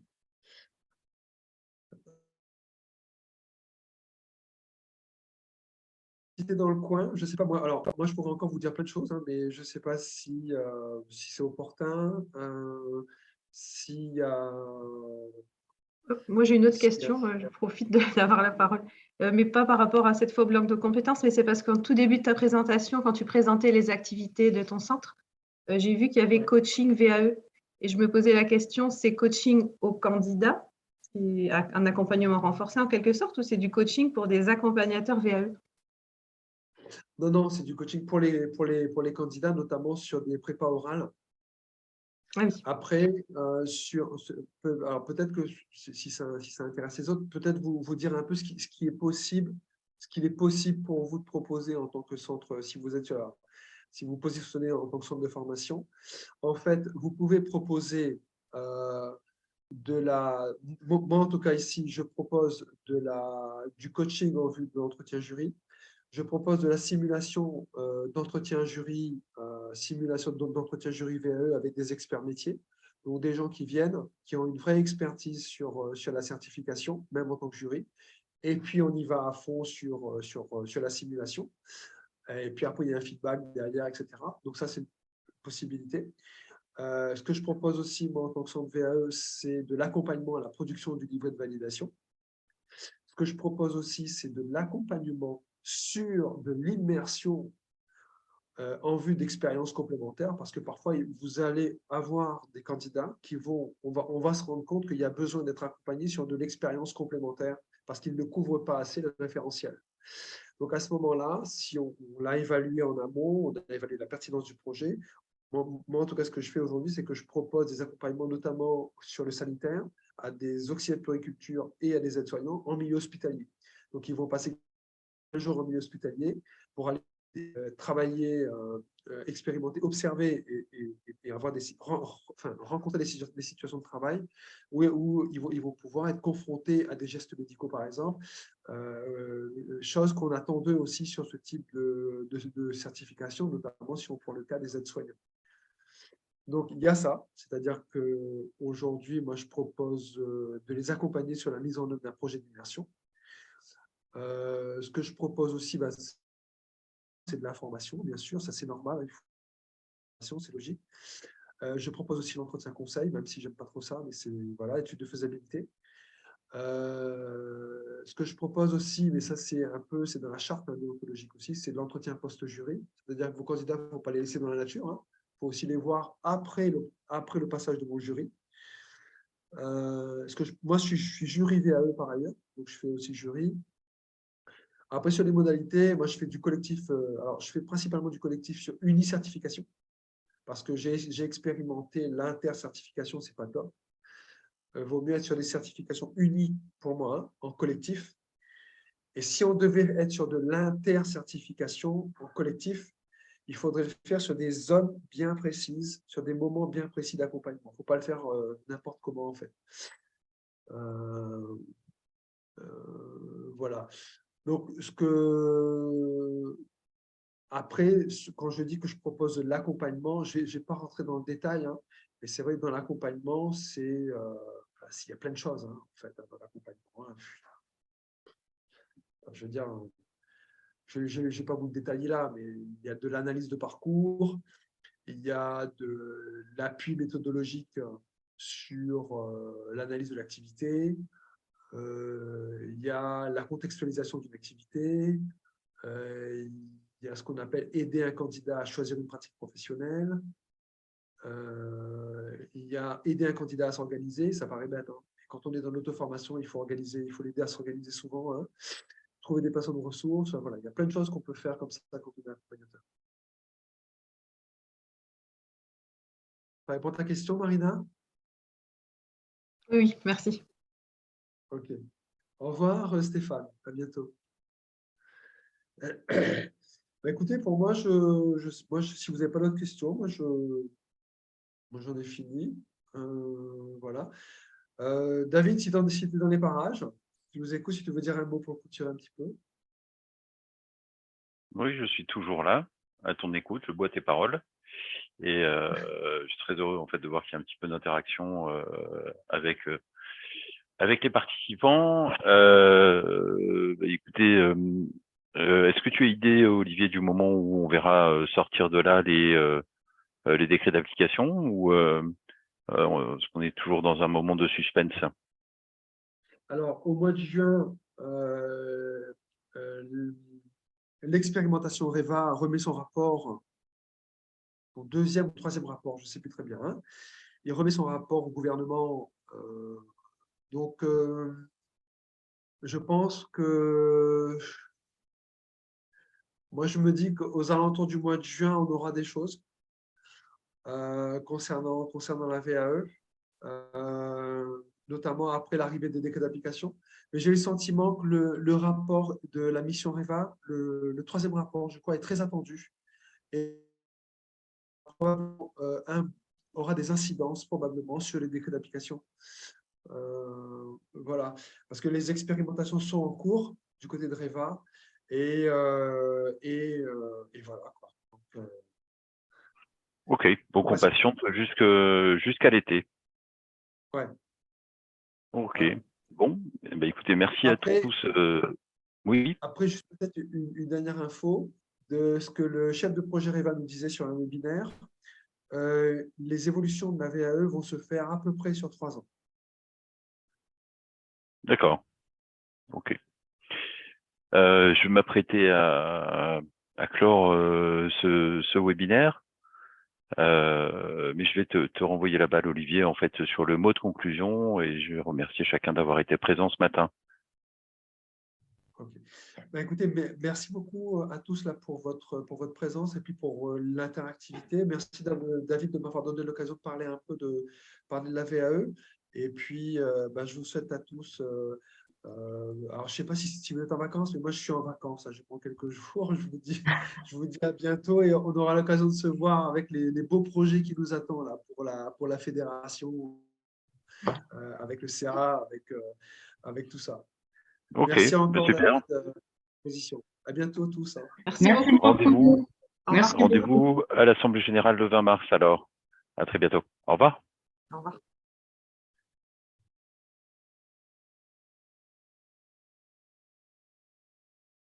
Si tu es dans le coin, je ne sais pas moi. Alors, moi, je pourrais encore vous dire plein de choses, hein, mais je ne sais pas si, si c'est opportun. S'il y a. Moi, j'ai une autre question. Je profite d'avoir la parole. Mais pas par rapport à cette faux bloc de compétences, mais c'est parce qu'en tout début de ta présentation, quand tu présentais les activités de ton centre, j'ai vu qu'il y avait coaching VAE. Et je me posais la question, c'est coaching aux candidats, un accompagnement renforcé en quelque sorte, ou c'est du coaching pour des accompagnateurs VAE? Non, non, c'est du coaching pour les candidats, notamment sur des prépas orales. Ah oui. Après, alors peut-être que si ça intéresse les autres, peut-être vous dire un peu ce qui est possible, ce qu'il est possible pour vous de proposer en tant que centre, si vous positionnez en tant que centre de formation. En fait, vous pouvez proposer moi en tout cas ici, je propose du coaching en vue de l'entretien jury. Je propose de la simulation d'entretien jury, simulation d'entretien jury VAE avec des experts métiers, donc des gens qui viennent, qui ont une vraie expertise sur la certification, même en tant que jury. Et puis, on y va à fond sur la simulation. Et puis après, il y a un feedback derrière, etc. Donc ça, c'est une possibilité. Ce que je propose aussi, moi, en tant que centre VAE, c'est de l'accompagnement à la production du livret de validation. Ce que je propose aussi, c'est de l'accompagnement sur de l'immersion en vue d'expériences complémentaires, parce que parfois, vous allez avoir des candidats on va se rendre compte qu'il y a besoin d'être accompagné sur de l'expérience complémentaire, parce qu'ils ne couvrent pas assez le référentiel. Donc, à ce moment-là, si on l'a évalué en amont, on a évalué la pertinence du projet, moi, en tout cas, ce que je fais aujourd'hui, c'est que je propose des accompagnements, notamment sur le sanitaire, à des auxiliaires de puériculture et à des aides-soignants en milieu hospitalier. Donc, ils vont passer un jour en milieu hospitalier pour aller travailler, expérimenter, observer et avoir rencontrer des situations de travail où ils vont pouvoir être confrontés à des gestes médicaux, par exemple, chose qu'on attend d'eux aussi sur ce type de certification, notamment pour le cas des aides-soignants. Donc, il y a ça, c'est-à-dire qu'aujourd'hui, moi, je propose de les accompagner sur la mise en œuvre d'un projet d'immersion. Ce que je propose aussi, c'est de l'information, bien sûr, ça c'est normal, c'est logique. Je propose aussi l'entretien conseil, même si j'aime pas trop ça, mais c'est voilà, étude de faisabilité. Ce que je propose aussi, mais ça c'est dans la charte déontologique aussi, c'est de l'entretien post-jury, c'est-à-dire que vos candidats, il ne faut pas les laisser dans la nature, hein. Il faut aussi les voir après le passage de mon jury. Moi, je suis jury VAE par ailleurs, donc je fais aussi jury. Après, sur les modalités, moi, je fais du collectif. Alors, je fais principalement du collectif sur uni-certification parce que j'ai expérimenté l'inter-certification, c'est pas top. Vaut mieux être sur des certifications unies pour moi, hein, en collectif. Et si on devait être sur de l'inter-certification en collectif, il faudrait le faire sur des zones bien précises, sur des moments bien précis d'accompagnement. Il ne faut pas le faire n'importe comment, en fait. Voilà. Donc, après, quand je dis que je propose de l'accompagnement, je ne vais pas rentrer dans le détail, hein, mais c'est vrai que dans l'accompagnement, il y a plein de choses, hein, en fait, dans l'accompagnement. Hein. Je veux dire, je ne vais pas vous le détailler là, mais il y a de l'analyse de parcours, il y a de l'appui méthodologique sur l'analyse de l'activité, il y a la contextualisation d'une activité, il il y a ce qu'on appelle aider un candidat à choisir une pratique professionnelle. Il y a aider un candidat à s'organiser, ça paraît bête, hein. Quand on est dans l'auto-formation, il faut l'aider à s'organiser souvent, hein. Trouver des personnes de ressources, voilà, il y a plein de choses qu'on peut faire comme ça quand on est accompagnateur. Ça répond à ta question, Marina? Oui, merci. Ok. Au revoir, Stéphane. À bientôt. Bah, écoutez, pour moi, si vous n'avez pas d'autres questions, moi, j'en ai fini. Voilà. David, si tu es dans les parages, je vous écoute si tu veux dire un mot pour clôturer un petit peu. Oui, je suis toujours là, à ton écoute, je bois tes paroles. Et je suis très heureux en fait de voir qu'il y a un petit peu d'interaction avec les participants. Écoutez, est-ce que tu as idée, Olivier, du moment où on verra sortir de là les décrets d'application, ou est-ce qu'on est toujours dans un moment de suspense? Alors, au mois de juin, l'expérimentation REVA remet son rapport, son deuxième ou troisième rapport, je ne sais plus très bien, hein. Il remet son rapport au gouvernement. Donc, je pense que moi, je me dis qu'aux alentours du mois de juin, on aura des choses concernant la VAE, notamment après l'arrivée des décrets d'application. Mais j'ai le sentiment que le rapport de la mission REVA, le troisième rapport, je crois, est très attendu et aura des incidences probablement sur les décrets d'application. Voilà, parce que les expérimentations sont en cours du côté de REVA et voilà, quoi. Donc, Ok, donc on ouais, patiente jusqu'à l'été. ouais. Ok, Voilà. bon, eh ben, écoutez, merci à Après, tous. Oui, Après, juste peut-être une dernière info de ce que le chef de projet REVA nous disait sur un webinaire. Les évolutions de la VAE vont se faire à peu près sur 3 ans. d'accord. Ok. Je vais m'apprêter à clore ce webinaire, mais je vais te renvoyer la balle, Olivier, en fait, sur le mot de conclusion, et je vais remercier chacun d'avoir été présent ce matin. Ok. Ben, écoutez, merci beaucoup à tous là, pour votre présence et puis pour l'interactivité. Merci David de m'avoir donné l'occasion de parler un peu de la VAE. Et puis, ben, je vous souhaite à tous. Alors, je ne sais pas si vous êtes en vacances, mais moi, je suis en vacances, hein. Je prends quelques jours. Je vous dis à bientôt et on aura l'occasion de se voir avec les beaux projets qui nous attendent là, pour la fédération, avec le CA, avec tout ça. Ok, Merci ben encore, super. David, position. À bientôt tous, hein. Merci Merci beaucoup. Rendez-vous Au revoir. Merci. rendez-vous à l'Assemblée générale le 20 mars alors. À très bientôt. Au revoir. Au revoir.